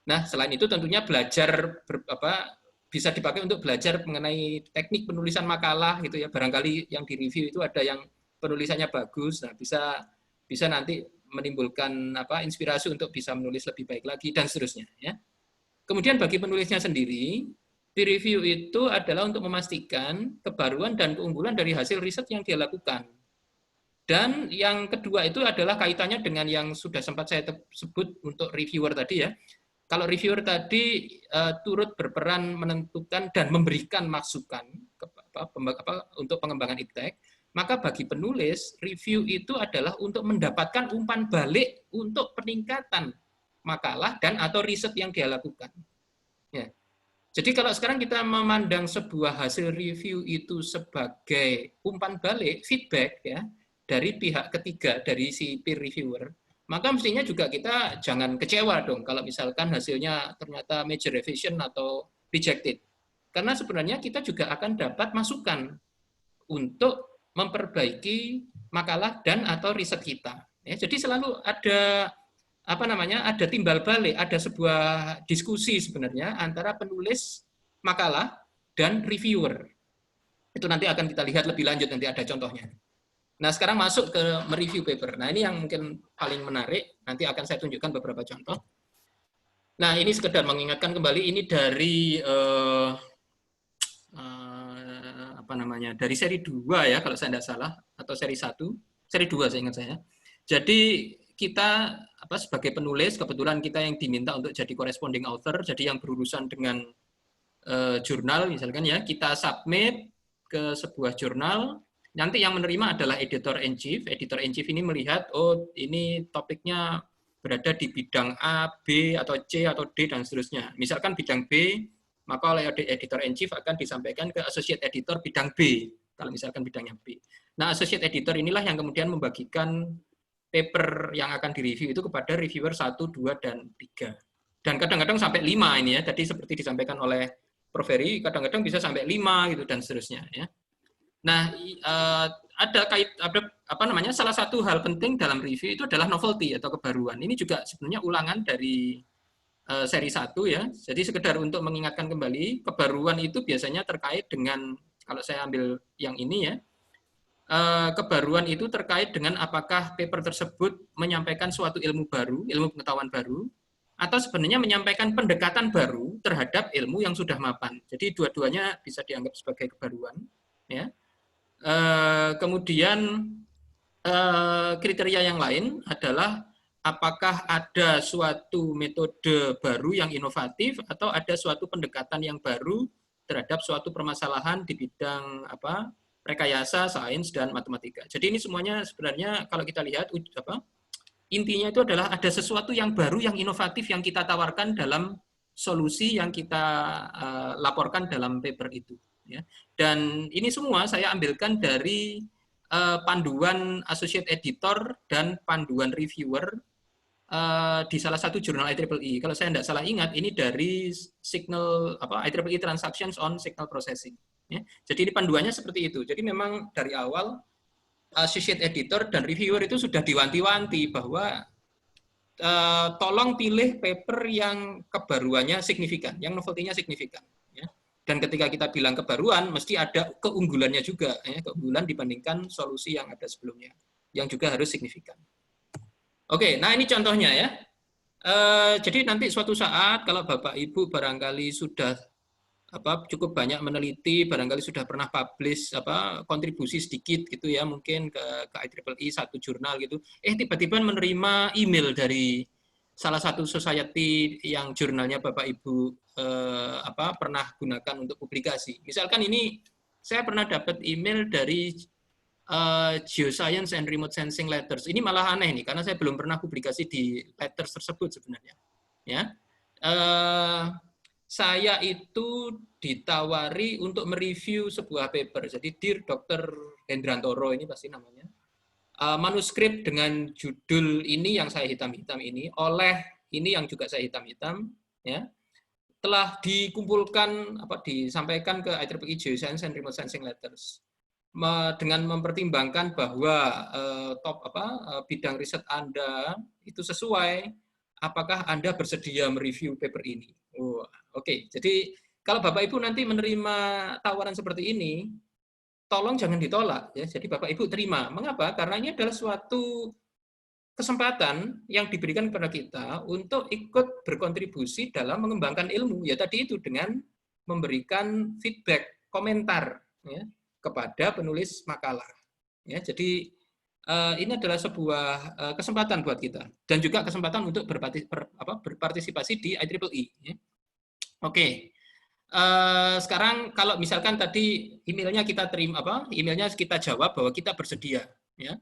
Nah, selain itu tentunya belajar bisa dipakai untuk belajar mengenai teknik penulisan makalah gitu, ya. Barangkali yang direview itu ada yang penulisannya bagus, nah bisa nanti menimbulkan inspirasi untuk bisa menulis lebih baik lagi dan seterusnya, ya. Kemudian bagi penulisnya sendiri, peer review itu adalah untuk memastikan kebaruan dan keunggulan dari hasil riset yang dia lakukan. Dan yang kedua itu adalah kaitannya dengan yang sudah sempat saya sebut untuk reviewer tadi, ya. Kalau reviewer tadi turut berperan menentukan dan memberikan masukan untuk pengembangan iptek, maka bagi penulis, review itu adalah untuk mendapatkan umpan balik untuk peningkatan makalah dan atau riset yang dia lakukan. Ya. Jadi kalau sekarang kita memandang sebuah hasil review itu sebagai umpan balik, feedback, ya, dari pihak ketiga, dari si peer reviewer, maka mestinya juga kita jangan kecewa dong kalau misalkan hasilnya ternyata major revision atau rejected. Karena sebenarnya kita juga akan dapat masukan untuk memperbaiki makalah dan atau riset kita. Ya, jadi selalu ada ada timbal balik, ada sebuah diskusi sebenarnya antara penulis makalah dan reviewer. Itu nanti akan kita lihat lebih lanjut, nanti ada contohnya. Nah, sekarang masuk ke mereview paper. Nah, ini yang mungkin paling menarik. Nanti akan saya tunjukkan beberapa contoh. Nah, ini sekedar mengingatkan kembali, ini dari dari seri 2 ya, kalau saya tidak salah, atau seri 1, seri 2 saya ingat saya. Jadi kita sebagai penulis, kebetulan kita yang diminta untuk jadi corresponding author, jadi yang berurusan dengan jurnal misalkan, ya, kita submit ke sebuah jurnal. Nanti yang menerima adalah editor in chief. Editor in chief ini melihat, oh ini topiknya berada di bidang A, B, atau C, atau D, dan seterusnya. Misalkan bidang B, maka oleh editor in chief akan disampaikan ke associate editor bidang B, kalau misalkan bidangnya B. Nah, associate editor inilah yang kemudian membagikan paper yang akan direview itu kepada reviewer 1, 2, dan 3. Dan kadang-kadang sampai 5 ini, ya. Tadi seperti disampaikan oleh Prof. Heri, kadang-kadang bisa sampai 5 gitu dan seterusnya, ya. Nah, salah satu hal penting dalam review itu adalah novelty atau kebaruan. Ini juga sebenarnya ulangan dari seri 1, ya. Jadi sekedar untuk mengingatkan kembali, kebaruan itu biasanya terkait dengan, kalau saya ambil yang ini, ya, kebaruan itu terkait dengan apakah paper tersebut menyampaikan suatu ilmu baru, ilmu pengetahuan baru, atau sebenarnya menyampaikan pendekatan baru terhadap ilmu yang sudah mapan. Jadi dua-duanya bisa dianggap sebagai kebaruan, ya. Kemudian kriteria yang lain adalah apakah ada suatu metode baru yang inovatif atau ada suatu pendekatan yang baru terhadap suatu permasalahan di bidang rekayasa, sains, dan matematika. Jadi ini semuanya sebenarnya kalau kita lihat intinya itu adalah ada sesuatu yang baru, yang inovatif yang kita tawarkan dalam solusi yang kita laporkan dalam paper itu. Ya. Dan ini semua saya ambilkan dari panduan associate editor dan panduan reviewer di salah satu jurnal IEEE. Kalau saya tidak salah ingat, ini dari signal IEEE Transactions on Signal Processing. Ya. Jadi ini panduannya seperti itu. Jadi memang dari awal associate editor dan reviewer itu sudah diwanti-wanti bahwa tolong pilih paper yang kebaruannya signifikan, yang novelty-nya signifikan. Ya. Dan ketika kita bilang kebaruan, mesti ada keunggulannya juga, ya, keunggulan dibandingkan solusi yang ada sebelumnya, yang juga harus signifikan. Oke, nah ini contohnya ya. Jadi nanti suatu saat kalau Bapak Ibu barangkali sudah cukup banyak meneliti, barangkali sudah pernah publish kontribusi sedikit gitu ya, mungkin ke IEEE satu jurnal gitu. Tiba-tiba menerima email dari salah satu society yang jurnalnya Bapak Ibu pernah gunakan untuk publikasi. Misalkan ini saya pernah dapat email dari Geoscience and Remote Sensing Letters. Ini malah aneh nih, karena saya belum pernah publikasi di letters tersebut sebenarnya. Ya. Saya itu ditawari untuk mereview sebuah paper. Jadi Dear Dr. Hendrantoro, ini pasti namanya. Manuskrip dengan judul ini yang saya hitam-hitam ini, oleh ini yang juga saya hitam-hitam, ya, telah dikumpulkan, disampaikan ke IEEE Geoscience and Remote Sensing Letters. Dengan mempertimbangkan bahwa bidang riset Anda itu sesuai, apakah Anda bersedia mereview paper ini? Oke. Jadi kalau Bapak Ibu nanti menerima tawaran seperti ini, tolong jangan ditolak ya. Jadi Bapak Ibu terima. Mengapa? Karena ini adalah suatu kesempatan yang diberikan kepada kita untuk ikut berkontribusi dalam mengembangkan ilmu. Ya tadi itu dengan memberikan feedback, komentar ya, kepada penulis makalah. Ya, jadi ini adalah sebuah kesempatan buat kita dan juga kesempatan untuk berpartisipasi di IEEE. Ya. Oke. Sekarang kalau misalkan tadi emailnya kita terima emailnya kita jawab bahwa kita bersedia, ya,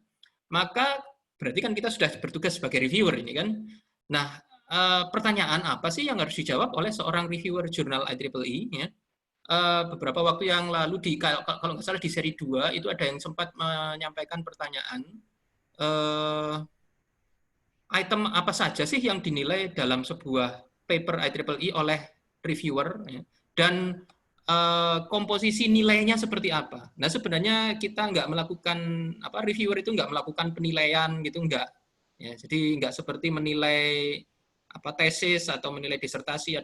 maka berarti kan kita sudah bertugas sebagai reviewer ini kan. Nah, pertanyaan apa sih yang harus dijawab oleh seorang reviewer jurnal IEEE? Ya? Beberapa waktu yang lalu kalau nggak salah di seri 2 itu ada yang sempat menyampaikan pertanyaan item apa saja sih yang dinilai dalam sebuah paper IEEE oleh reviewer ya, dan komposisi nilainya seperti apa. Nah sebenarnya kita nggak melakukan reviewer itu nggak melakukan penilaian gitu nggak ya, jadi nggak seperti menilai tesis atau menilai disertasi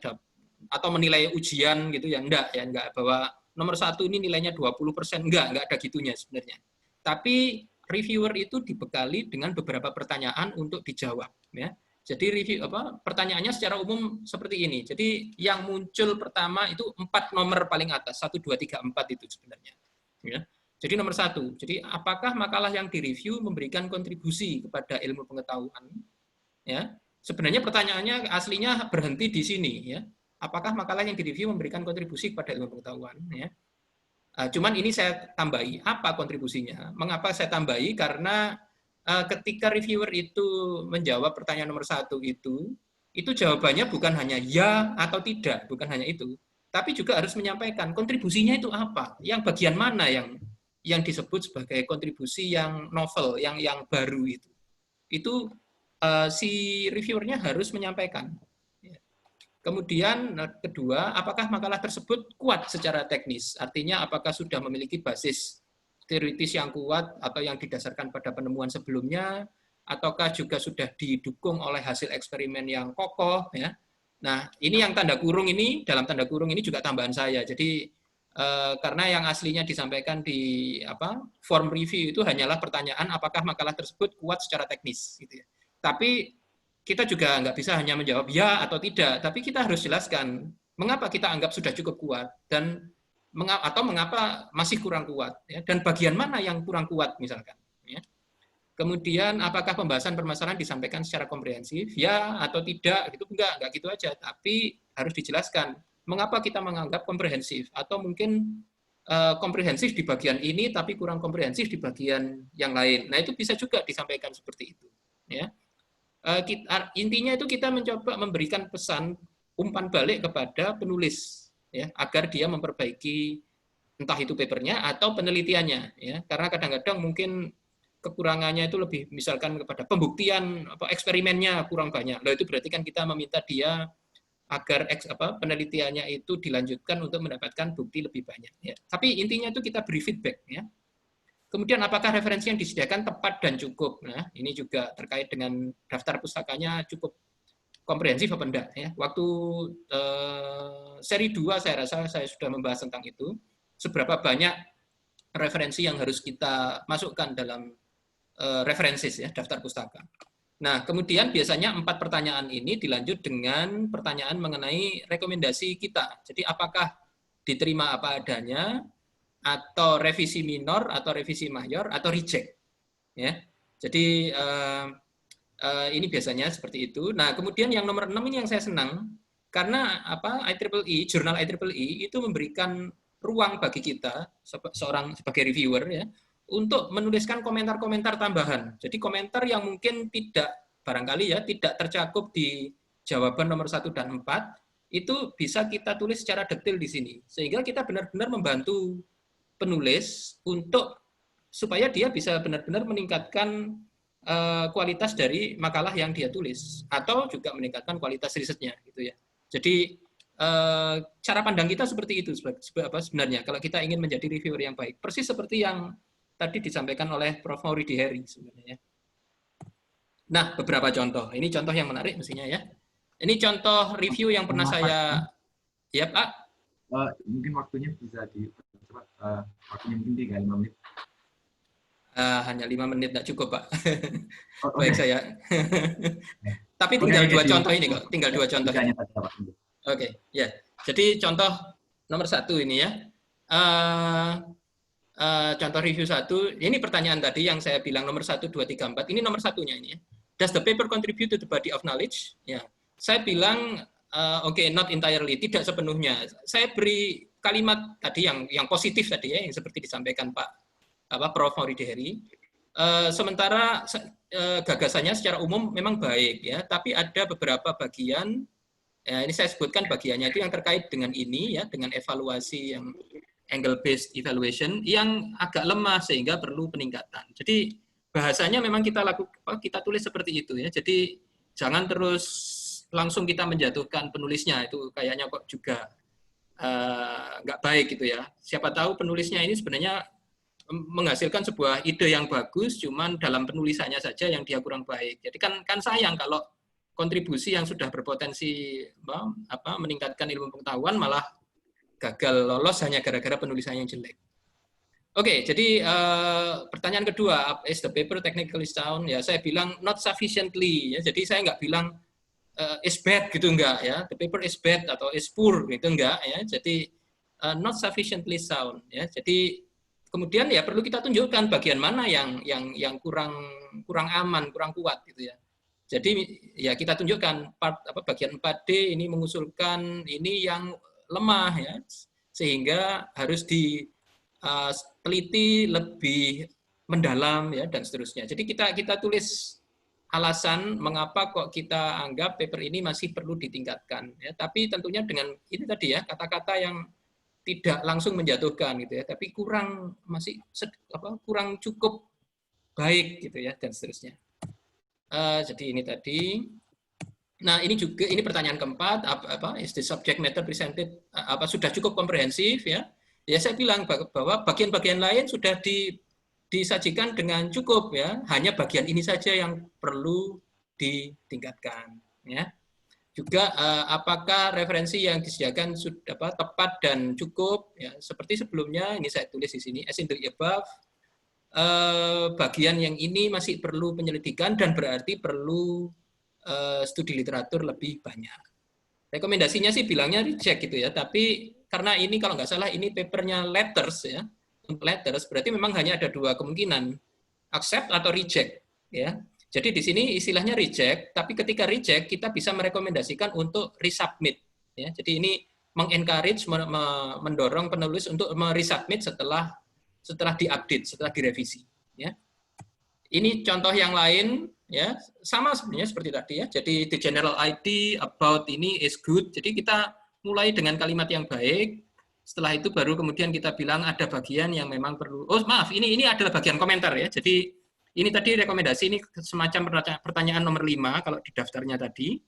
atau menilai ujian gitu ya, enggak bahwa nomor 1 ini nilainya 20%, enggak ada gitunya sebenarnya. Tapi reviewer itu dibekali dengan beberapa pertanyaan untuk dijawab ya. Jadi pertanyaannya secara umum seperti ini. Jadi yang muncul pertama itu 4 nomor paling atas, 1 2 3 4 itu sebenarnya. Ya. Jadi nomor 1, jadi apakah makalah yang direview memberikan kontribusi kepada ilmu pengetahuan? Ya. Sebenarnya pertanyaannya aslinya berhenti di sini ya. Apakah makalah yang direview memberikan kontribusi kepada ilmu pengetahuan? Ya. Cuman ini saya tambahi, apa kontribusinya? Mengapa saya tambahi? Karena ketika reviewer itu menjawab pertanyaan nomor 1 itu jawabannya bukan hanya ya atau tidak, bukan hanya itu. Tapi juga harus menyampaikan kontribusinya itu apa? Yang bagian mana yang disebut sebagai kontribusi yang novel, yang baru itu. Itu si reviewernya harus menyampaikan. Kemudian kedua, apakah makalah tersebut kuat secara teknis? Artinya apakah sudah memiliki basis teoritis yang kuat atau yang didasarkan pada penemuan sebelumnya, ataukah juga sudah didukung oleh hasil eksperimen yang kokoh ya. Nah, ini yang tanda kurung ini, dalam tanda kurung ini juga tambahan saya. Jadi karena yang aslinya disampaikan di form review itu hanyalah pertanyaan apakah makalah tersebut kuat secara teknis gitu ya. Tapi kita juga nggak bisa hanya menjawab ya atau tidak, tapi kita harus jelaskan mengapa kita anggap sudah cukup kuat dan atau mengapa masih kurang kuat, ya, dan bagian mana yang kurang kuat misalkan. Ya. Kemudian apakah pembahasan permasalahan disampaikan secara komprehensif, ya atau tidak, itu enggak gitu aja, tapi harus dijelaskan mengapa kita menganggap komprehensif, atau mungkin komprehensif di bagian ini tapi kurang komprehensif di bagian yang lain. Nah, itu bisa juga disampaikan seperti itu, ya. Intinya itu kita mencoba memberikan pesan umpan balik kepada penulis, ya, agar dia memperbaiki entah itu papernya atau penelitiannya, ya. Karena kadang-kadang mungkin kekurangannya itu lebih misalkan kepada pembuktian eksperimennya kurang banyak. Loh, itu berarti kan kita meminta dia agar penelitiannya itu dilanjutkan untuk mendapatkan bukti lebih banyak. Ya. Tapi intinya itu kita beri feedback. Ya. Kemudian apakah referensi yang disediakan tepat dan cukup? Nah, ini juga terkait dengan daftar pustakanya cukup komprehensif apa enggak. Ya. Waktu seri 2 saya rasa saya sudah membahas tentang itu. Seberapa banyak referensi yang harus kita masukkan dalam referensis, ya, daftar pustaka. Nah, kemudian biasanya 4 pertanyaan ini dilanjut dengan pertanyaan mengenai rekomendasi kita. Jadi apakah diterima apa adanya, atau revisi minor, atau revisi mayor, atau reject. Ya. Jadi ini biasanya seperti itu. Nah, kemudian yang nomor 6 ini yang saya senang, karena IEEE, jurnal IEEE itu memberikan ruang bagi kita sebagai reviewer, ya, untuk menuliskan komentar-komentar tambahan. Jadi komentar yang mungkin barangkali tidak tercakup di jawaban nomor 1 dan 4, itu bisa kita tulis secara detail di sini. Sehingga kita benar-benar membantu penulis supaya dia bisa benar-benar meningkatkan kualitas dari makalah yang dia tulis, atau juga meningkatkan kualitas risetnya, gitu ya. Jadi cara pandang kita seperti itu sebenarnya kalau kita ingin menjadi reviewer yang baik, persis seperti yang tadi disampaikan oleh Prof. Mauridi Heri sebenarnya. Nah, beberapa contoh. Ini contoh yang menarik mestinya, ya. Ini contoh review yang pernah saya... Ya, Pak. Mungkin waktunya bisa dipercepat. Waktunya mungkin 3-5 menit. Hanya 5 menit tidak cukup, Pak. Okay. Baik, saya. Tapi tinggal 2 contoh ini kok. Tinggal 2 contoh. Oke, ya. Jadi contoh nomor 1 ini, ya. Contoh review 1, ini pertanyaan tadi yang saya bilang nomor 1, 2, 3, 4. Ini nomor 1-nya ini, ya. Does the paper contribute to the body of knowledge? Ya. Saya bilang oke, not entirely, tidak sepenuhnya. Saya beri kalimat tadi yang positif tadi, ya, yang seperti disampaikan Prof. Mauridi Heri. Sementara gagasannya secara umum memang baik, ya, tapi ada beberapa bagian, ya, ini saya sebutkan bagiannya itu yang terkait dengan ini, ya, dengan evaluasi yang angle based evaluation yang agak lemah sehingga perlu peningkatan. Jadi bahasanya memang kita tulis seperti itu, ya. Jadi jangan terus langsung kita menjatuhkan penulisnya, itu kayaknya kok juga nggak baik, gitu ya. Siapa tahu penulisnya ini sebenarnya menghasilkan sebuah ide yang bagus, cuman dalam penulisannya saja yang dia kurang baik. Jadi kan sayang kalau kontribusi yang sudah berpotensi meningkatkan ilmu pengetahuan malah gagal lolos hanya gara-gara penulisannya yang jelek. Oke, jadi pertanyaan kedua, is the paper technically sound? Ya, saya bilang not sufficiently. Ya, jadi saya nggak bilang is bad gitu, enggak, ya. The paper is bad atau is poor gitu, enggak, ya. Jadi not sufficiently sound, ya. Jadi kemudian ya perlu kita tunjukkan bagian mana yang kurang aman, kurang kuat, gitu ya. Jadi ya kita tunjukkan bagian 4D ini mengusulkan ini yang lemah, ya, sehingga harus diteliti lebih mendalam, ya, dan seterusnya. Jadi kita tulis alasan mengapa kok kita anggap paper ini masih perlu ditingkatkan, ya. Tapi tentunya dengan ini tadi, ya, kata-kata yang tidak langsung menjatuhkan, gitu ya, tapi kurang cukup baik, gitu ya, dan seterusnya. Jadi ini tadi. Nah, ini pertanyaan keempat, is the subject matter presented sudah cukup komprehensif, ya. Ya, saya bilang bahwa bagian-bagian lain sudah disajikan dengan cukup, ya. Hanya bagian ini saja yang perlu ditingkatkan, ya. Juga apakah referensi yang disediakan sudah tepat dan cukup, ya. Seperti sebelumnya ini saya tulis di sini, as in the above, bagian yang ini masih perlu penyelidikan dan berarti perlu studi literatur lebih banyak. Rekomendasinya sih bilangnya reject, gitu ya, tapi karena ini kalau nggak salah ini papernya letters, ya, letters, berarti memang hanya ada 2 kemungkinan, accept atau reject, ya. Jadi di sini istilahnya reject, tapi ketika reject kita bisa merekomendasikan untuk resubmit, ya. Jadi ini mengencourage, mendorong penulis untuk meresubmit setelah diupdate, setelah direvisi. Ya. Ini contoh yang lain, ya sama sebenarnya seperti tadi ya. Jadi the general ID about ini is good. Jadi kita mulai dengan kalimat yang baik. Setelah itu baru kemudian kita bilang ada bagian yang memang perlu. Oh maaf, ini adalah bagian komentar ya. Jadi ini tadi rekomendasi, ini semacam pertanyaan nomor 5 kalau di daftarnya tadi,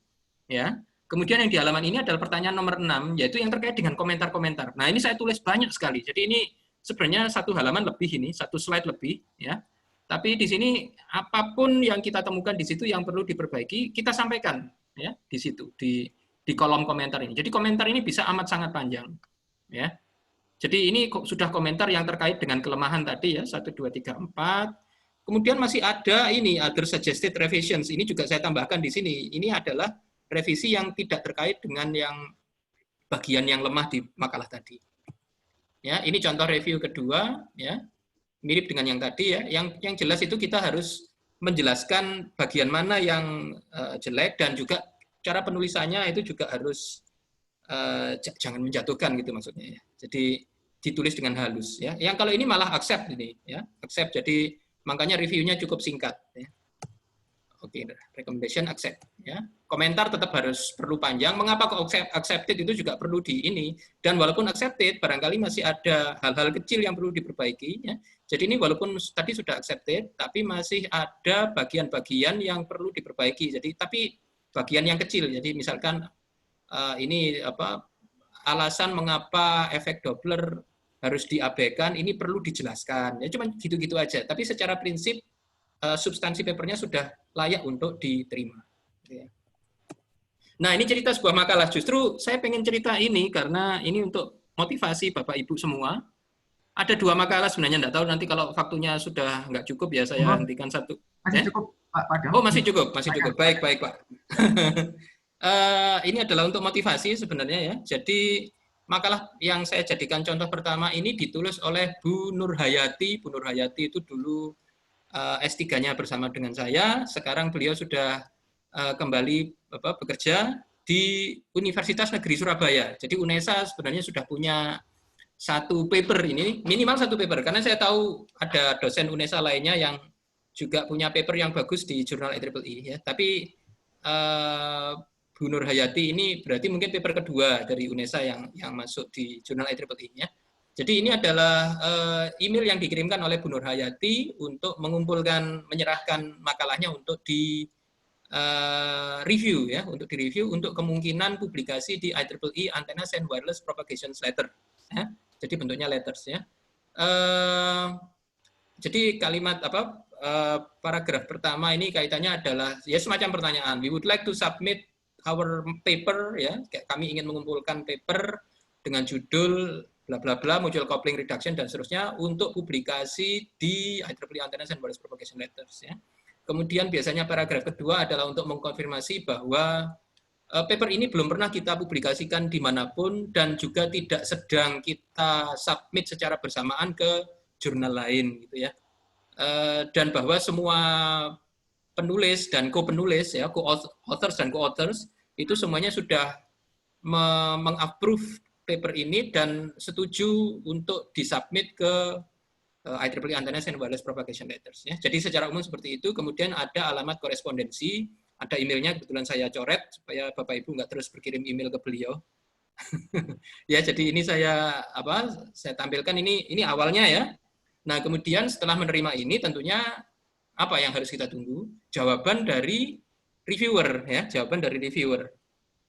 ya. Kemudian yang di halaman ini adalah pertanyaan nomor 6, yaitu yang terkait dengan komentar-komentar. Nah, ini saya tulis banyak sekali. Jadi ini sebenarnya satu halaman lebih ini, satu slide lebih, ya. Tapi di sini apapun yang kita temukan di situ yang perlu diperbaiki, kita sampaikan, ya, di situ di kolom komentar ini. Jadi komentar ini bisa amat sangat panjang, ya. Jadi ini sudah komentar yang terkait dengan kelemahan tadi ya, 1, 2, 3, 4. Kemudian masih ada ini other suggested revisions. Ini juga saya tambahkan di sini. Ini adalah revisi yang tidak terkait dengan yang bagian yang lemah di makalah tadi. Ya, ini contoh review kedua, ya, mirip dengan yang tadi ya. Yang jelas itu kita harus menjelaskan bagian mana yang jelek dan juga cara penulisannya itu juga harus jangan menjatuhkan gitu maksudnya ya. Jadi ditulis dengan halus ya. Yang kalau ini malah accept ini ya, accept. Jadi makanya reviewnya cukup singkat. Ya. Oke, recommendation accept. Ya. Komentar tetap perlu panjang. Mengapa kok accepted itu juga perlu di ini? Dan walaupun accepted, barangkali masih ada hal-hal kecil yang perlu diperbaiki. Ya. Jadi ini walaupun tadi sudah accepted, tapi masih ada bagian-bagian yang perlu diperbaiki. Jadi tapi bagian yang kecil. Jadi misalkan ini apa alasan mengapa efek Doppler harus diabaikan, ini perlu dijelaskan. Ya cuma gitu-gitu aja. Tapi secara prinsip substansi papernya sudah layak untuk diterima. Nah, ini cerita sebuah makalah. Justru saya pengen cerita ini karena ini untuk motivasi Bapak Ibu semua. Ada 2 makalah sebenarnya, enggak tahu nanti kalau waktunya sudah nggak cukup ya saya hentikan satu. Masih cukup, Pak. Oh, masih cukup. Baik, Pak. Ini adalah untuk motivasi sebenarnya ya. Jadi makalah yang saya jadikan contoh pertama ini ditulis oleh Bu Nur Hayati. Bu Nur Hayati itu dulu S3-nya bersama dengan saya, sekarang beliau sudah kembali bekerja di Universitas Negeri Surabaya. Jadi UNESA sebenarnya sudah punya satu paper ini, minimal satu paper, karena saya tahu ada dosen UNESA lainnya yang juga punya paper yang bagus di jurnal IEEE. Ya. Tapi Bu Nur Hayati ini berarti mungkin paper kedua dari UNESA yang masuk di jurnal IEEE. Ya. Jadi ini adalah email yang dikirimkan oleh Bu Nur Hayati untuk mengumpulkan, menyerahkan makalahnya untuk di review ya, untuk direview untuk kemungkinan publikasi di IEEE Antennas and Wireless Propagation Letter. Ya. Jadi bentuknya letters ya. Jadi kalimat paragraf pertama ini kaitannya adalah ya semacam pertanyaan. We would like to submit our paper ya. Kami ingin mengumpulkan paper dengan judul bla bla bla, mutual coupling reduction dan seterusnya untuk publikasi di IEEE Antennas and Wireless Propagation Letters ya. Kemudian biasanya paragraf kedua adalah untuk mengkonfirmasi bahwa paper ini belum pernah kita publikasikan dimanapun dan juga tidak sedang kita submit secara bersamaan ke jurnal lain gitu ya. Dan bahwa semua penulis dan co-penulis ya, co-authors dan co-authors itu semuanya sudah mengapprove paper ini dan setuju untuk disubmit ke IEEE Antennas and Wireless Propagation Letters. Ya. Jadi secara umum seperti itu. Kemudian ada alamat korespondensi, ada emailnya kebetulan saya coret supaya Bapak Ibu nggak terus berkirim email ke beliau. Ya, jadi ini saya tampilkan ini awalnya ya. Nah kemudian setelah menerima ini tentunya apa yang harus kita tunggu? Jawaban dari reviewer ya, jawaban dari reviewer.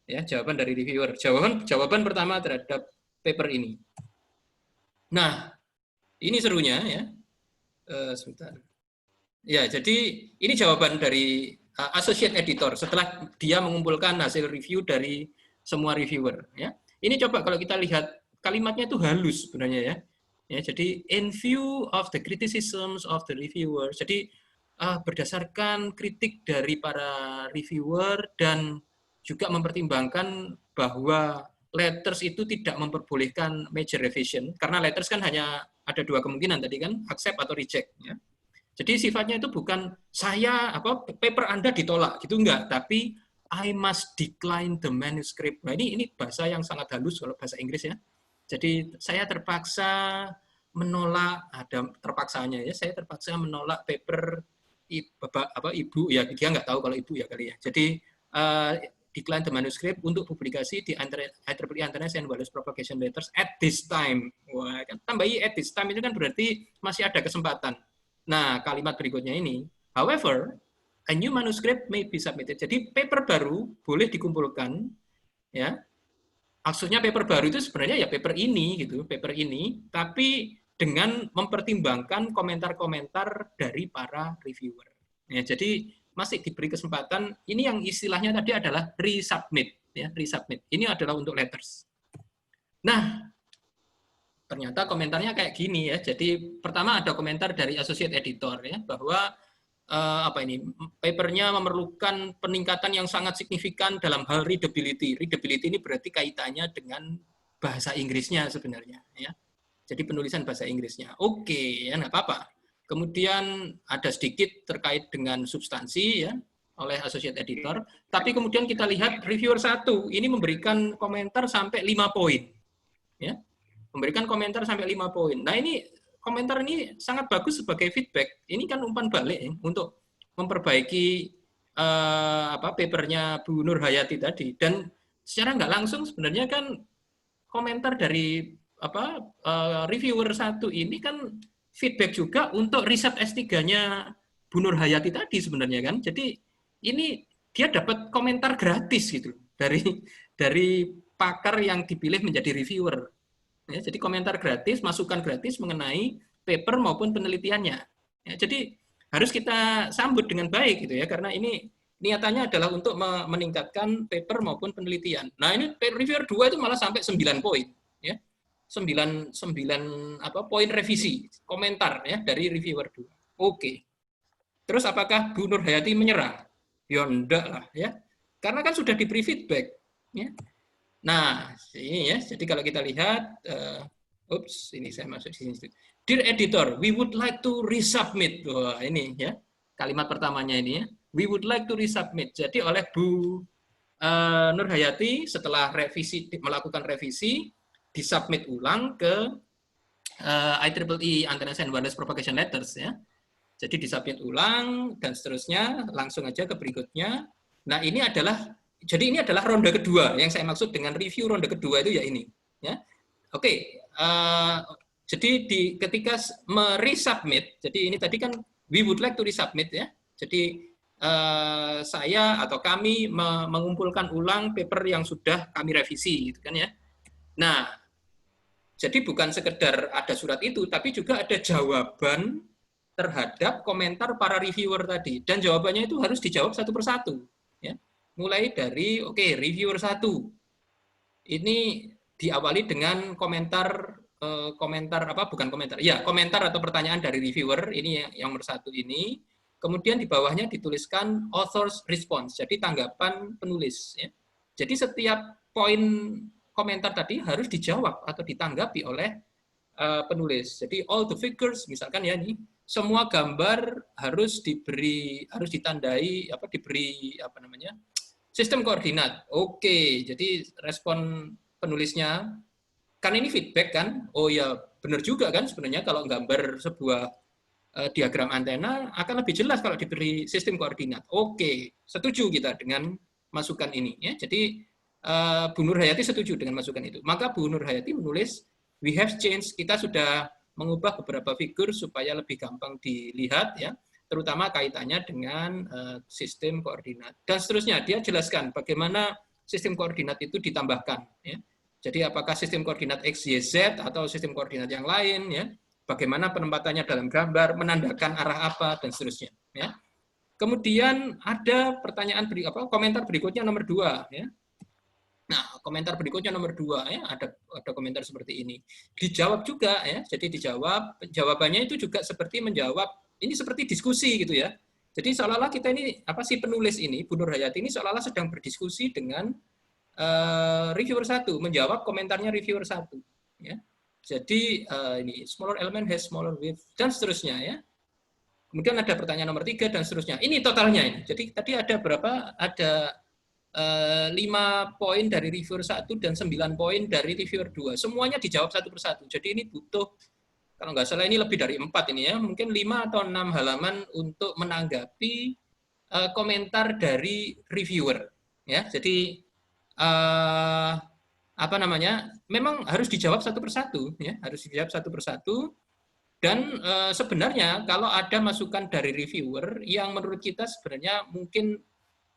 Ya, jawaban dari reviewer. Jawaban pertama terhadap paper ini. Nah, ini serunya ya. Sebentar. Ya, jadi ini jawaban dari associate editor setelah dia mengumpulkan hasil review dari semua reviewer ya. Ini coba kalau kita lihat kalimatnya itu halus sebenarnya ya. Ya, jadi in view of the criticisms of the reviewer. Jadi berdasarkan kritik dari para reviewer dan juga mempertimbangkan bahwa letters itu tidak memperbolehkan major revision karena letters kan hanya ada 2 kemungkinan tadi kan, accept atau reject ya. Jadi sifatnya itu bukan paper Anda ditolak gitu enggak, tapi I must decline the manuscript. Nah, ini bahasa yang sangat halus kalau bahasa Inggris ya. Jadi saya terpaksa menolak, ada terpaksanya ya, saya terpaksa menolak paper ibu ya, dia nggak tahu kalau ibu ya kali ya. Jadi decline the manuscript untuk publikasi di IEEE International Wireless Propagation Letters at this time. Wah, kan tambahi at this time itu kan berarti masih ada kesempatan. Nah, kalimat berikutnya ini, however, a new manuscript may be submitted. Jadi paper baru boleh dikumpulkan, ya. Maksudnya paper baru itu sebenarnya ya paper ini gitu, paper ini, tapi dengan mempertimbangkan komentar-komentar dari para reviewer. Ya, jadi masih diberi kesempatan. Ini yang istilahnya tadi adalah resubmit, ya, resubmit. Ini adalah untuk letters. Nah, ternyata komentarnya kayak gini ya. Jadi pertama ada komentar dari associate editor ya, bahwa apa ini, papernya memerlukan peningkatan yang sangat signifikan dalam hal readability. Readability ini berarti kaitannya dengan bahasa Inggrisnya sebenarnya ya. Jadi penulisan bahasa Inggrisnya. Oke, ya nggak apa-apa. Kemudian ada sedikit terkait dengan substansi ya oleh associate editor, tapi kemudian kita lihat reviewer 1 ini memberikan komentar sampai 5 poin. Ya. Memberikan komentar sampai 5 poin. Nah, ini komentar ini sangat bagus sebagai feedback. Ini kan umpan balik ya, untuk memperbaiki papernya Bu Nur Hayati tadi. Dan secara nggak langsung sebenarnya kan komentar dari reviewer 1 ini kan feedback juga untuk riset S3-nya Bu Nur Hayati tadi sebenarnya kan. Jadi ini dia dapat komentar gratis gitu dari pakar yang dipilih menjadi reviewer. Ya, jadi komentar gratis, masukan gratis mengenai paper maupun penelitiannya. Ya, jadi harus kita sambut dengan baik gitu ya, karena ini niatannya adalah untuk meningkatkan paper maupun penelitian. Nah, ini reviewer 2 itu malah sampai 9 poin ya. 9 poin revisi, komentar ya dari reviewer 2. Oke. Terus apakah Bu Nur Hayati menyerah? Ya enggak lah ya. Karena kan sudah diberi feedback ya. Nah, ini ya. Jadi kalau kita lihat, ini saya masuk di sini. Dear editor, we would like to resubmit. Wah, ini ya. Kalimat pertamanya ini ya. We would like to resubmit. Jadi oleh Bu Nur Hayati setelah melakukan revisi, disubmit ulang ke IEEE International Wireless Propagation Letters ya. Jadi disubmit ulang dan seterusnya, langsung aja ke berikutnya. Nah, ini adalah ronde kedua yang saya maksud dengan review ronde kedua itu ya ini ya. Oke, jadi ketika meresubmit, jadi ini tadi kan we would like to resubmit ya. Jadi saya atau kami mengumpulkan ulang paper yang sudah kami revisi gitu kan ya. Nah, jadi bukan sekedar ada surat itu, tapi juga ada jawaban terhadap komentar para reviewer tadi, dan jawabannya itu harus dijawab satu persatu ya. Mulai dari reviewer 1 ini diawali dengan komentar komentar atau pertanyaan dari reviewer ini yang nomor 1 ini, kemudian di bawahnya dituliskan author's response, jadi tanggapan penulis ya. Jadi setiap poin komentar tadi harus dijawab atau ditanggapi oleh penulis. Jadi all the figures misalkan ya ini, semua gambar harus ditandai diberi sistem koordinat. Oke, jadi respon penulisnya kan ini feedback kan. Oh ya, benar juga kan sebenarnya kalau gambar sebuah diagram antena akan lebih jelas kalau diberi sistem koordinat. Oke, setuju kita dengan masukan ini ya. Jadi Bu Nur Hayati setuju dengan masukan itu. Maka Bu Nur Hayati menulis, we have changed, kita sudah mengubah beberapa figur supaya lebih gampang dilihat ya, terutama kaitannya dengan sistem koordinat. Dan seterusnya, dia jelaskan bagaimana sistem koordinat itu ditambahkan ya. Jadi apakah sistem koordinat X, Y, Z atau sistem koordinat yang lain ya. Bagaimana penempatannya dalam gambar, menandakan arah apa dan seterusnya ya. Kemudian ada pertanyaan komentar berikutnya nomor 2 ya. Nah, komentar berikutnya nomor 2 ya, ada komentar seperti ini. Dijawab juga ya, jadi jawabannya itu juga seperti menjawab, ini seperti diskusi gitu ya. Jadi seolah-olah kita ini si penulis ini, Bu Nur Hayati ini seolah-olah sedang berdiskusi dengan reviewer 1, menjawab komentarnya reviewer 1 ya. Jadi ini smaller element has smaller width dan seterusnya ya. Kemudian ada pertanyaan nomor 3 dan seterusnya. Ini totalnya ini. Jadi tadi ada berapa? Ada 5 poin dari reviewer 1 dan 9 poin dari reviewer 2. Semuanya dijawab satu persatu. Jadi ini butuh, kalau nggak salah ini lebih dari 4 ini ya, mungkin 5 atau 6 halaman untuk menanggapi komentar dari reviewer. Ya, jadi apa namanya? Memang harus dijawab satu persatu, ya, harus dijawab satu persatu. Dan sebenarnya kalau ada masukan dari reviewer yang menurut kita sebenarnya mungkin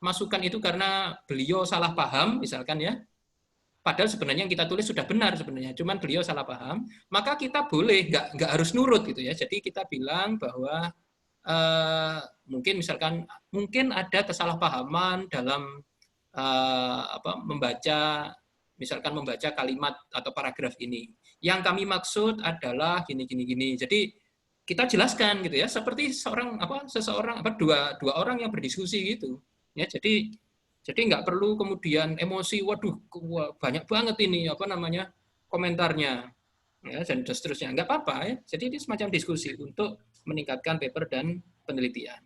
masukan itu karena beliau salah paham, misalkan ya, padahal sebenarnya yang kita tulis sudah benar sebenarnya, cuman beliau salah paham, maka kita boleh nggak harus nurut gitu ya. Jadi kita bilang bahwa mungkin misalkan mungkin ada kesalahpahaman dalam misalkan membaca kalimat atau paragraf ini. Yang kami maksud adalah gini. Jadi kita jelaskan gitu ya, seperti dua orang yang berdiskusi gitu. Ya, jadi nggak perlu kemudian emosi, waduh banyak banget ini komentarnya, ya, dan seterusnya. Nggak apa-apa ya. Jadi ini semacam diskusi untuk meningkatkan paper dan penelitian.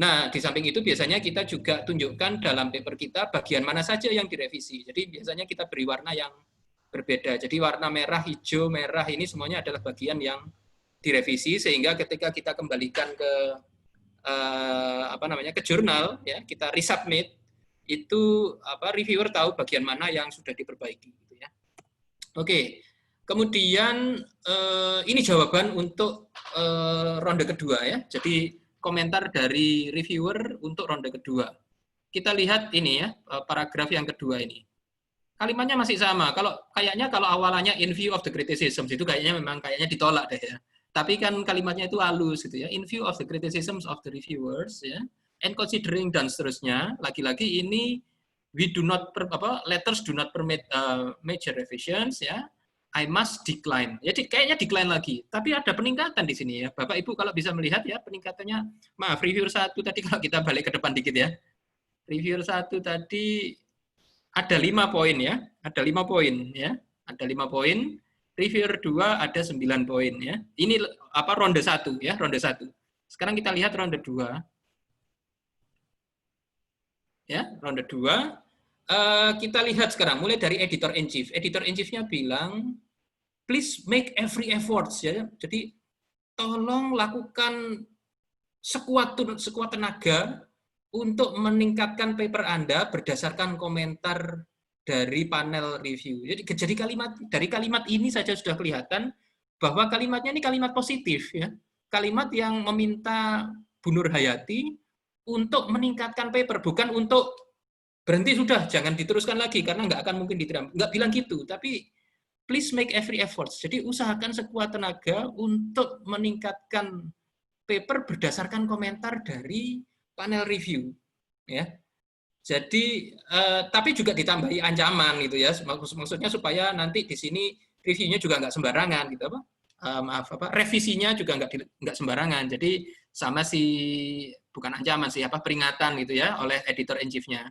Nah, di samping itu biasanya kita juga tunjukkan dalam paper kita bagian mana saja yang direvisi. Jadi biasanya kita beri warna yang berbeda. Jadi warna merah, hijau, merah ini semuanya adalah bagian yang direvisi, sehingga ketika kita kembalikan ke ke jurnal, ya, kita resubmit, itu reviewer tahu bagian mana yang sudah diperbaiki gitu ya. Oke. Kemudian ini jawaban untuk ronde kedua ya. Jadi komentar dari reviewer untuk ronde kedua. Kita lihat ini ya, paragraf yang kedua ini. Kalimatnya masih sama. Kayaknya kalau awalannya in view of the criticisms itu kayaknya ditolak deh ya. Tapi kan kalimatnya itu halus gitu ya. In view of the criticisms of the reviewers ya, and considering dan seterusnya. Lagi-lagi ini letters do not permit major revisions ya. I must decline. Jadi kayaknya decline lagi. Tapi ada peningkatan di sini ya. Bapak Ibu kalau bisa melihat ya peningkatannya. Maaf, reviewer 1 tadi kalau kita balik ke depan dikit ya. Reviewer 1 tadi ada 5 poin ya. Ada 5 poin ya. Ada 5 poin. Reviewer 2 ada 9 poin ya. Ini ronde 1 ya, ronde 1. Sekarang kita lihat ronde 2. Ya, ronde 2. Kita lihat sekarang mulai dari editor in chief. Editor in chief-nya bilang please make every effort ya. Jadi tolong lakukan sekuat tenaga untuk meningkatkan paper Anda berdasarkan komentar dari panel review. Jadi dari kalimat ini saja sudah kelihatan bahwa kalimatnya ini kalimat positif ya. Kalimat yang meminta Bu Nur Hayati untuk meningkatkan paper, bukan untuk berhenti sudah, jangan diteruskan lagi karena nggak akan mungkin diterima. Nggak bilang gitu, tapi please make every effort. Jadi usahakan sekuat tenaga untuk meningkatkan paper berdasarkan komentar dari panel review ya. Jadi tapi juga ditambahi ancaman gitu ya. Maksudnya supaya nanti di sini reviewnya juga nggak sembarangan gitu revisinya juga nggak sembarangan. Jadi sama bukan ancaman peringatan gitu ya oleh editor in chief-nya.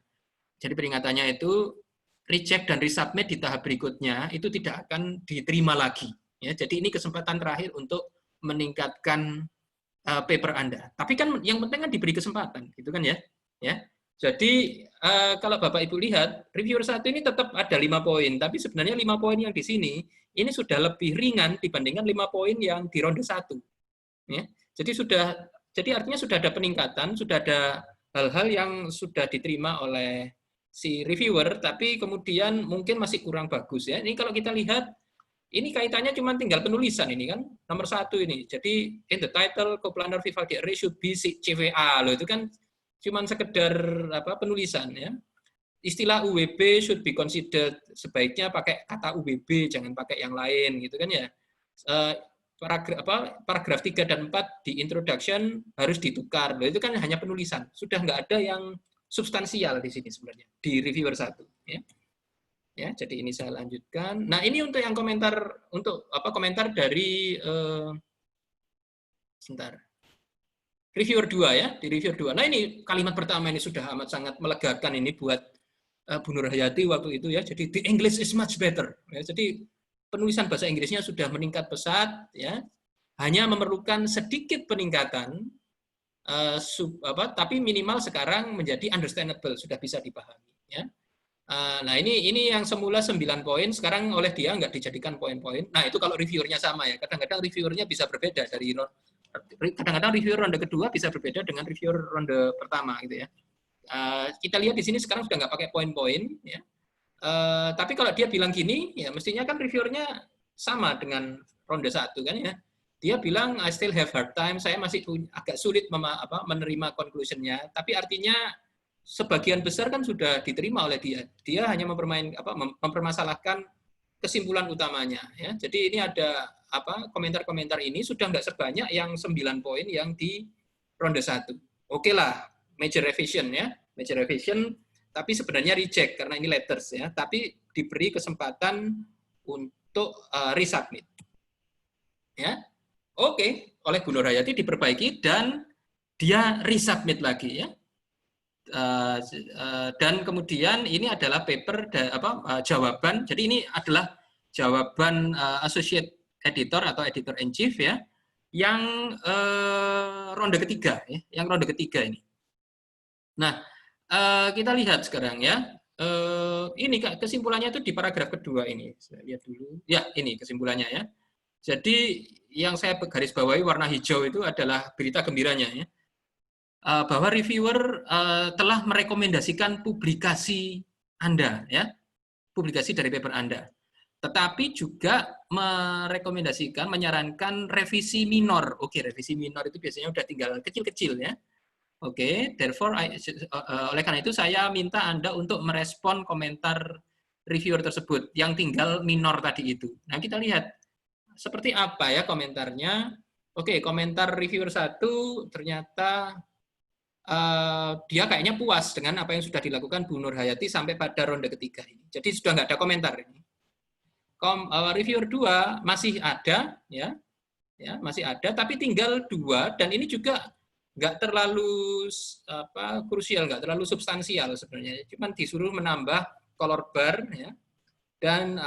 Jadi peringatannya itu reject dan resubmit di tahap berikutnya itu tidak akan diterima lagi. Ya, jadi ini kesempatan terakhir untuk meningkatkan paper Anda. Tapi kan yang penting kan diberi kesempatan, gitu kan ya? Ya. Jadi kalau Bapak Ibu lihat, reviewer 1 ini tetap ada 5 poin, tapi sebenarnya 5 poin yang di sini ini sudah lebih ringan dibandingkan 5 poin yang di ronde 1. Ya. Jadi artinya sudah ada peningkatan, sudah ada hal-hal yang sudah diterima oleh si reviewer, tapi kemudian mungkin masih kurang bagus ya. Ini kalau kita lihat, ini kaitannya cuma tinggal penulisan ini kan, nomor 1 ini. Jadi in the title coplanar Vivaldi array should be CVA loh, itu kan cuma sekedar penulisan ya. Istilah UWB should be considered, sebaiknya pakai kata UWB, jangan pakai yang lain gitu kan ya. Paragraf 3 dan 4 di introduction harus ditukar. Loh, itu kan hanya penulisan. Sudah nggak ada yang substansial di sini sebenarnya di reviewer 1 ya. Ya, jadi ini saya lanjutkan. Nah, ini untuk yang komentar dari reviewer 2 ya, di reviewer 2. Nah, ini kalimat pertama ini sudah amat sangat melegakan ini buat Bu Nur Hayati waktu itu ya. Jadi the English is much better. Ya, jadi penulisan bahasa Inggrisnya sudah meningkat pesat ya. Hanya memerlukan sedikit peningkatan tapi minimal sekarang menjadi understandable, sudah bisa dipahami. Ya. Nah ini yang semula 9 poin, sekarang oleh dia nggak dijadikan poin-poin. Nah itu kalau reviewernya sama ya. Kadang-kadang reviewernya bisa berbeda dari kadang-kadang reviewer ronde kedua bisa berbeda dengan reviewer ronde pertama gitu ya. Kita lihat di sini sekarang sudah nggak pakai poin-poin ya. Tapi kalau dia bilang gini, ya mestinya kan reviewernya sama dengan ronde 1 kan ya. Dia bilang I still have hard time, saya masih agak sulit menerima conclusion-nya, tapi artinya sebagian besar kan sudah diterima oleh dia. Dia hanya mempermasalahkan kesimpulan utamanya. Ya. Jadi ini ada komentar-komentar ini sudah nggak sebanyak yang 9 poin yang di ronde 1. Oke lah, major revision ya, major revision, tapi sebenarnya reject karena ini letters ya. Tapi diberi kesempatan untuk resubmit. Ya, oke, oleh Bu Nur Hayati diperbaiki dan dia resubmit lagi ya. Dan kemudian ini adalah paper jawaban. Jadi ini adalah jawaban associate editor atau editor in chief ya, yang ronde ketiga ya, yang ronde ketiga ini. Nah, kita lihat sekarang ya. Ini kesimpulannya itu di paragraf kedua ini. Saya lihat dulu. Ya, ini kesimpulannya ya. Jadi yang saya garis bawahi warna hijau itu adalah berita gembiranya ya. Bahwa reviewer telah merekomendasikan publikasi Anda, ya, publikasi dari paper Anda. Tetapi juga merekomendasikan, menyarankan revisi minor. Oke, revisi minor itu biasanya udah tinggal kecil-kecil ya. Oke, therefore, oleh karena itu saya minta Anda untuk merespon komentar reviewer tersebut yang tinggal minor tadi itu. Nah, kita lihat seperti apa ya komentarnya. Oke, komentar reviewer 1 ternyata dia kayaknya puas dengan apa yang sudah dilakukan Bu Nur Hayati sampai pada ronde ketiga ini. Jadi sudah nggak ada komentar ini. Reviewer 2 masih ada, ya, masih ada, tapi tinggal 2 dan ini juga nggak terlalu krusial, nggak terlalu substansial sebenarnya. Cuman disuruh menambah color bar, ya, dan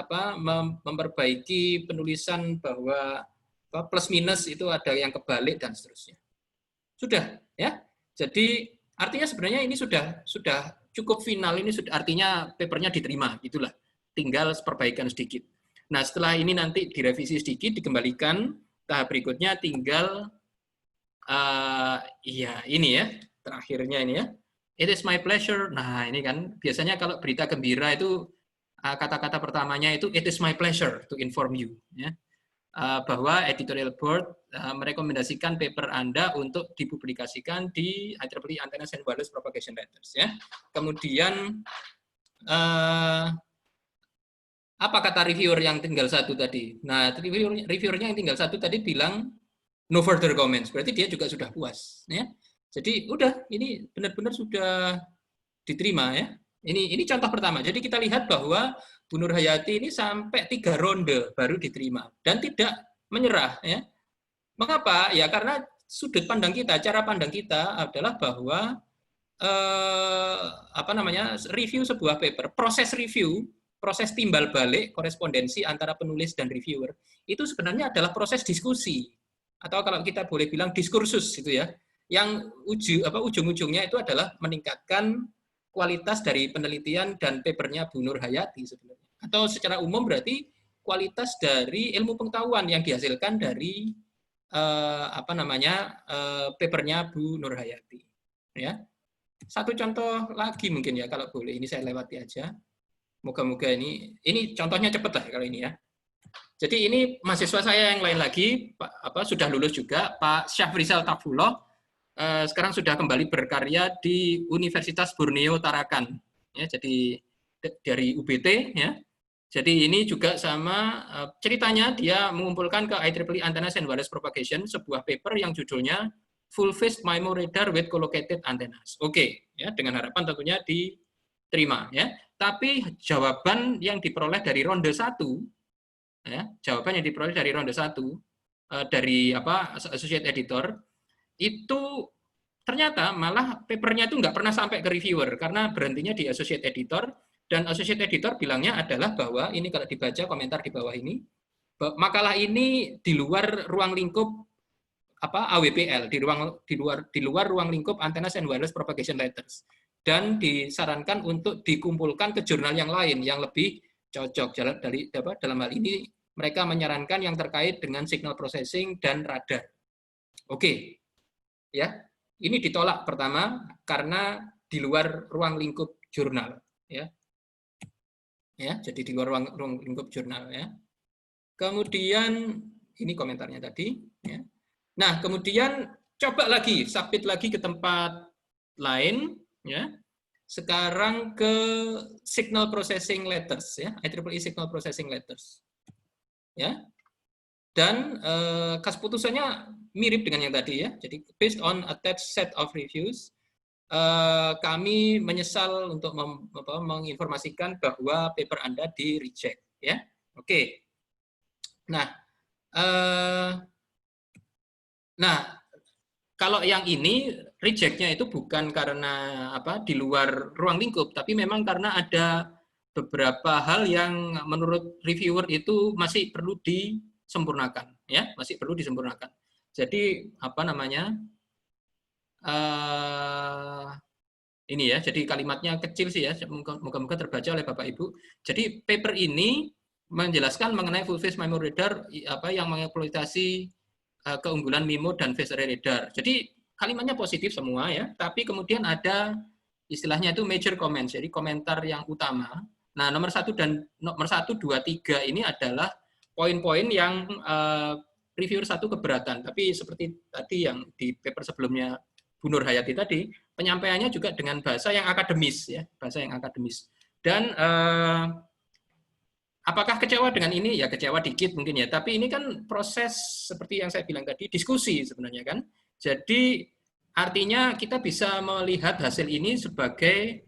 memperbaiki penulisan bahwa plus minus itu ada yang kebalik dan seterusnya. Sudah, ya. Jadi artinya sebenarnya ini sudah cukup final, ini sudah artinya papernya diterima, gitulah. Tinggal perbaikan sedikit. Nah, setelah ini nanti direvisi sedikit, dikembalikan, tahap berikutnya tinggal ini ya, terakhirnya ini ya. It is my pleasure. Nah, ini kan biasanya kalau berita gembira itu kata-kata pertamanya itu it is my pleasure to inform you, ya. Bahwa editorial board merekomendasikan paper Anda untuk dipublikasikan di IEEE Antennas and Wireless Propagation Letters ya. Kemudian apa kata reviewer yang tinggal 1 tadi? Nah, reviewernya yang tinggal 1 tadi bilang no further comments. Berarti dia juga sudah puas ya. Jadi udah ini benar-benar sudah diterima ya. Ini contoh pertama. Jadi kita lihat bahwa Bu Nur Hayati ini sampai 3 ronde baru diterima dan tidak menyerah ya. Mengapa? Ya karena sudut pandang kita, cara pandang kita adalah bahwa review sebuah paper, proses review, proses timbal balik korespondensi antara penulis dan reviewer itu sebenarnya adalah proses diskusi atau kalau kita boleh bilang diskursus gitu ya. Yang ujung-ujungnya itu adalah meningkatkan kualitas dari penelitian dan papernya Bu Nur Hayati sebenarnya. Atau secara umum berarti kualitas dari ilmu pengetahuan yang dihasilkan dari papernya Bu Nur Hayati. Ya. Satu contoh lagi mungkin ya kalau boleh, ini saya lewati aja. Moga-moga ini contohnya cepat lah kalau ini ya. Jadi ini mahasiswa saya yang lain lagi, sudah lulus juga, Pak Syafrizal Tafullah. Sekarang sudah kembali berkarya di Universitas Borneo Tarakan, ya, jadi dari UBT, ya. Jadi ini juga sama ceritanya dia mengumpulkan ke IEEE Antennas and Wireless Propagation sebuah paper yang judulnya Full Phased MIMO Radar with Collocated Antennas. Oke, ya, dengan harapan tentunya diterima, ya. Tapi jawaban yang diperoleh dari ronde 1, ya, jawaban yang diperoleh dari ronde 1 dari associate editor itu ternyata malah papernya itu nggak pernah sampai ke reviewer karena berhentinya di associate editor dan associate editor bilangnya adalah bahwa ini kalau dibaca komentar di bawah ini makalah ini di luar ruang lingkup AWPL, di luar ruang lingkup Antennas and Wireless Propagation Letters. dan disarankan untuk dikumpulkan ke jurnal yang lain yang lebih cocok. Dalam hal ini mereka menyarankan yang terkait dengan signal processing dan radar. Oke, ya, ini ditolak pertama karena di luar ruang lingkup jurnal, ya, jadi di luar ruang lingkup jurnal, ya. Kemudian ini komentarnya tadi, ya. Nah, kemudian coba lagi, submit lagi ke tempat lain, ya. Sekarang ke signal processing letters, ya, IEEE signal processing letters, ya. Dan kas putusannya mirip dengan yang tadi, ya. Jadi based on attached set of reviews, kami menyesal untuk menginformasikan bahwa paper Anda di reject, ya. Oke. Nah, kalau yang ini reject-nya itu bukan karena di luar ruang lingkup, tapi memang karena ada beberapa hal yang menurut reviewer itu masih perlu disempurnakan, ya, masih perlu disempurnakan. Jadi ini ya, jadi kalimatnya kecil sih ya, moga-moga terbaca oleh Bapak Ibu. Jadi paper ini menjelaskan mengenai full face memory reader yang mengeksploitasi keunggulan MIMO dan face array radar. Jadi kalimatnya positif semua ya, tapi kemudian ada istilahnya itu major comments, jadi komentar yang utama. Nah, nomor 1, 2, 3 ini adalah poin-poin yang reviewer 1 keberatan. Tapi seperti tadi yang di paper sebelumnya Bu Nur Hayati tadi, penyampaiannya juga dengan bahasa yang akademis ya, bahasa yang akademis. Dan apakah kecewa dengan ini? Ya kecewa dikit mungkin ya, tapi ini kan proses seperti yang saya bilang tadi, diskusi sebenarnya kan. Jadi artinya kita bisa melihat hasil ini sebagai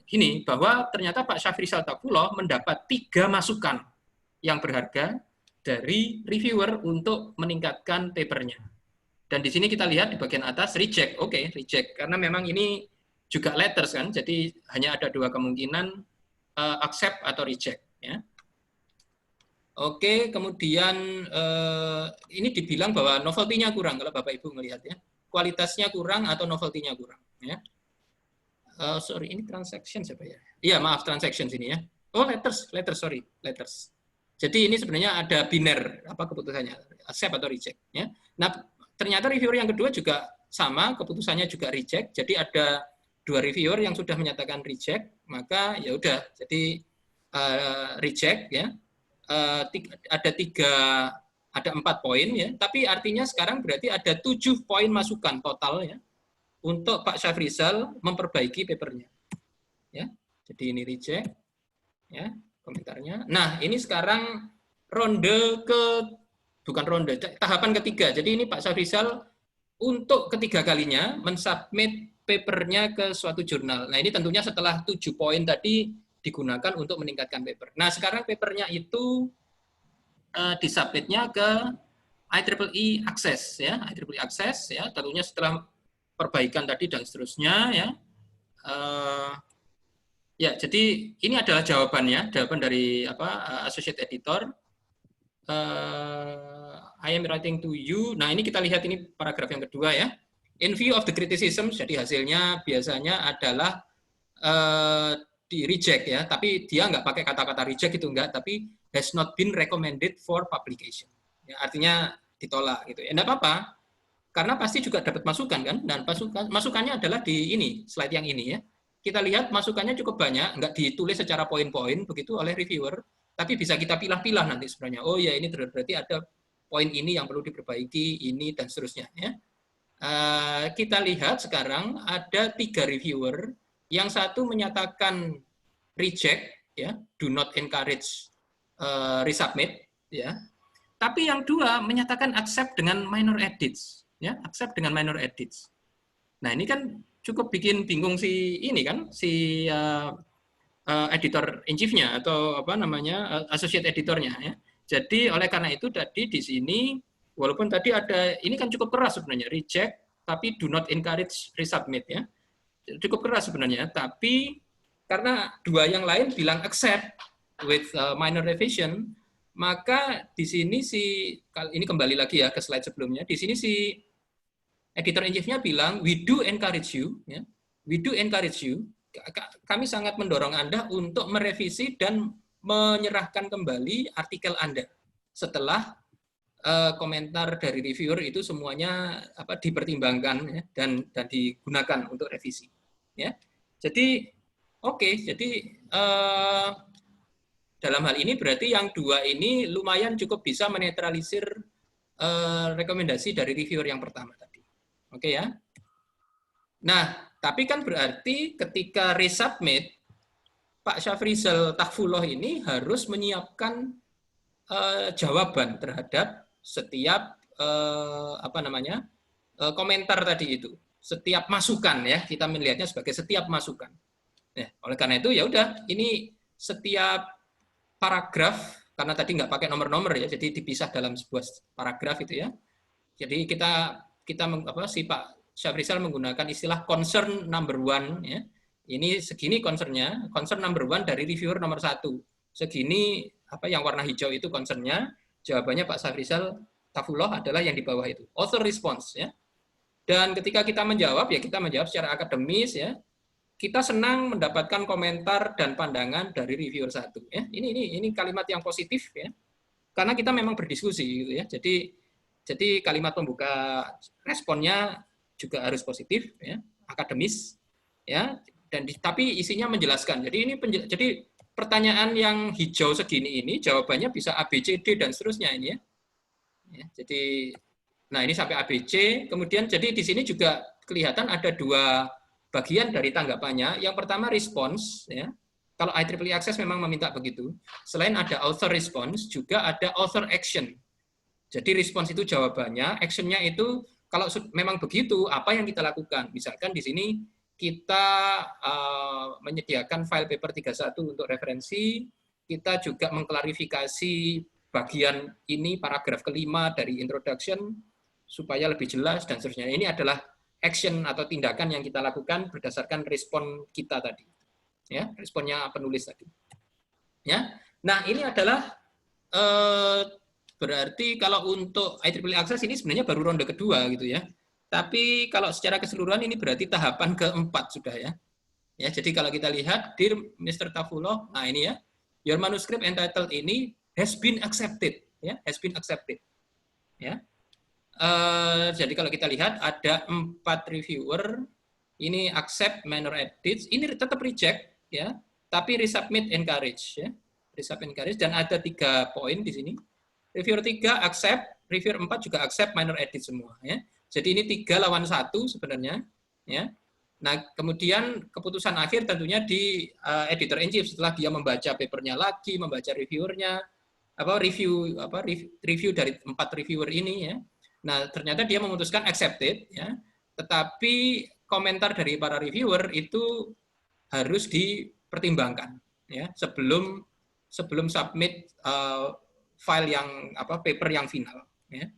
gini, bahwa ternyata Pak Syafrizal Takuloh mendapat 3 masukan yang berharga dari reviewer untuk meningkatkan papernya. Dan di sini kita lihat di bagian atas reject, oke, reject, karena memang ini juga letters kan, jadi hanya ada 2 kemungkinan, accept atau reject ya. Oke, kemudian ini dibilang bahwa novelty-nya kurang kalau Bapak Ibu melihat ya. Kualitasnya kurang atau novelty-nya kurang ya. Sorry, ini transaction siapa ya? Iya, maaf, transaction sini ya. Oh, letters, sorry, letters. Jadi ini sebenarnya ada biner keputusannya, accept atau reject ya. Nah, ternyata reviewer yang kedua juga sama, keputusannya juga reject. Jadi ada 2 reviewer yang sudah menyatakan reject, maka ya udah, jadi reject ya. Ada 4 poin ya, tapi artinya sekarang berarti ada 7 poin masukan total ya untuk Pak Syafrizal memperbaiki papernya. Ya, jadi ini reject ya komentarnya. Nah, ini sekarang tahapan ketiga. Jadi ini Pak Syafrizal untuk ketiga kalinya mensubmit papernya ke suatu jurnal. Nah, ini tentunya setelah 7 poin tadi digunakan untuk meningkatkan paper. Nah, sekarang papernya itu disubmitnya ke IEEE Access ya, IEEE Access ya, tentunya setelah perbaikan tadi dan seterusnya ya. Ya, jadi ini adalah jawaban dari associate editor. I am writing to you. Nah, ini kita lihat ini paragraf yang kedua ya. In view of the criticism, jadi hasilnya biasanya adalah di reject ya, tapi dia nggak pakai kata-kata reject itu enggak, tapi has not been recommended for publication. Ya, artinya ditolak gitu. Ya, enggak apa-apa, karena pasti juga dapat masukan kan, dan masukannya adalah di ini, slide yang ini ya. Kita lihat masukannya cukup banyak, nggak ditulis secara poin-poin begitu oleh reviewer, tapi bisa kita pilah-pilah nanti sebenarnya. Oh ya, ini berarti ada poin ini yang perlu diperbaiki, ini dan seterusnya ya. Kita lihat sekarang ada 3 reviewer. Yang satu menyatakan reject, ya, do not encourage resubmit, ya. Tapi yang 2 menyatakan accept dengan minor edits, ya, accept dengan minor edits. Nah, ini kan cukup bikin bingung si editor in chief-nya atau associate editornya, ya. Jadi oleh karena itu tadi di sini walaupun tadi ada ini kan cukup keras sebenarnya reject, tapi do not encourage resubmit ya. Cukup keras sebenarnya, tapi karena 2 yang lain bilang accept with minor revision, maka di sini ini kembali lagi ya ke slide sebelumnya. Di sini si editor in chief-nya bilang we do encourage you, ya. we do encourage you, kami sangat mendorong Anda untuk merevisi dan menyerahkan kembali artikel Anda setelah komentar dari reviewer itu semuanya dipertimbangkan ya, dan digunakan untuk revisi. Ya, jadi jadi dalam hal ini berarti yang dua ini lumayan cukup bisa menetralisir rekomendasi dari reviewer yang pertama tadi. Oke ya. Nah, tapi kan berarti ketika resubmit, Pak Syafrizal Takfullah ini harus menyiapkan jawaban terhadap setiap komentar tadi itu, setiap masukan ya, kita melihatnya sebagai setiap masukan. Nah, oleh karena itu ya udah, ini setiap paragraf, karena tadi nggak pakai nomor-nomor ya, jadi dipisah dalam sebuah paragraf itu ya. Jadi si Pak Syafrizal menggunakan istilah concern number 1 ya. Ini segini concernnya, concern number 1 dari reviewer nomor 1. Segini yang warna hijau itu concernnya, jawabannya Pak Syafrizal Takfullah adalah yang di bawah itu, author response ya. Dan ketika kita menjawab ya, kita menjawab secara akademis ya. Kita senang mendapatkan komentar dan pandangan dari reviewer 1 ya. Ini kalimat yang positif ya. Karena kita memang berdiskusi gitu ya. Jadi kalimat pembuka responnya juga harus positif ya, akademis ya, tapi isinya menjelaskan. Jadi pertanyaan yang hijau segini ini jawabannya bisa A, B, C, D dan seterusnya ini ya. Jadi nah ini sampai A, B, C, kemudian jadi di sini juga kelihatan ada dua bagian dari tanggapannya. Yang pertama response ya. Kalau IEEE Access memang meminta begitu. Selain ada author response, juga ada author action. Jadi response itu jawabannya, actionnya itu kalau memang begitu, apa yang kita lakukan? Misalkan di sini kita menyediakan file paper 31 untuk referensi, kita juga mengklarifikasi bagian ini, paragraf kelima dari introduction, supaya lebih jelas dan seterusnya. Ini adalah action atau tindakan yang kita lakukan berdasarkan respon kita tadi, ya, responnya penulis tadi. Ya, nah ini adalah berarti kalau untuk IEEE Access ini sebenarnya baru ronde kedua gitu ya. Tapi kalau secara keseluruhan ini berarti tahapan keempat sudah ya. Ya, jadi kalau kita lihat, Dear Mr. Takfullah, nah ini ya, your manuscript entitled ini has been accepted, ya, has been accepted. Ya. Jadi kalau kita lihat ada 4 reviewer, ini accept minor edits, ini tetap reject ya, tapi resubmit encourage ya, resubmit encourage, dan ada 3 poin di sini. Reviewer 3 accept, reviewer 4 juga accept minor edit semua ya. Jadi ini 3 lawan 1 sebenarnya ya. Nah, kemudian keputusan akhir tentunya di editor in chief setelah dia membaca papernya lagi, membaca reviewernya, review dari 4 reviewer ini ya. Nah, ternyata dia memutuskan accepted ya. Tetapi komentar dari para reviewer itu harus dipertimbangkan ya sebelum submit file yang paper yang final ya.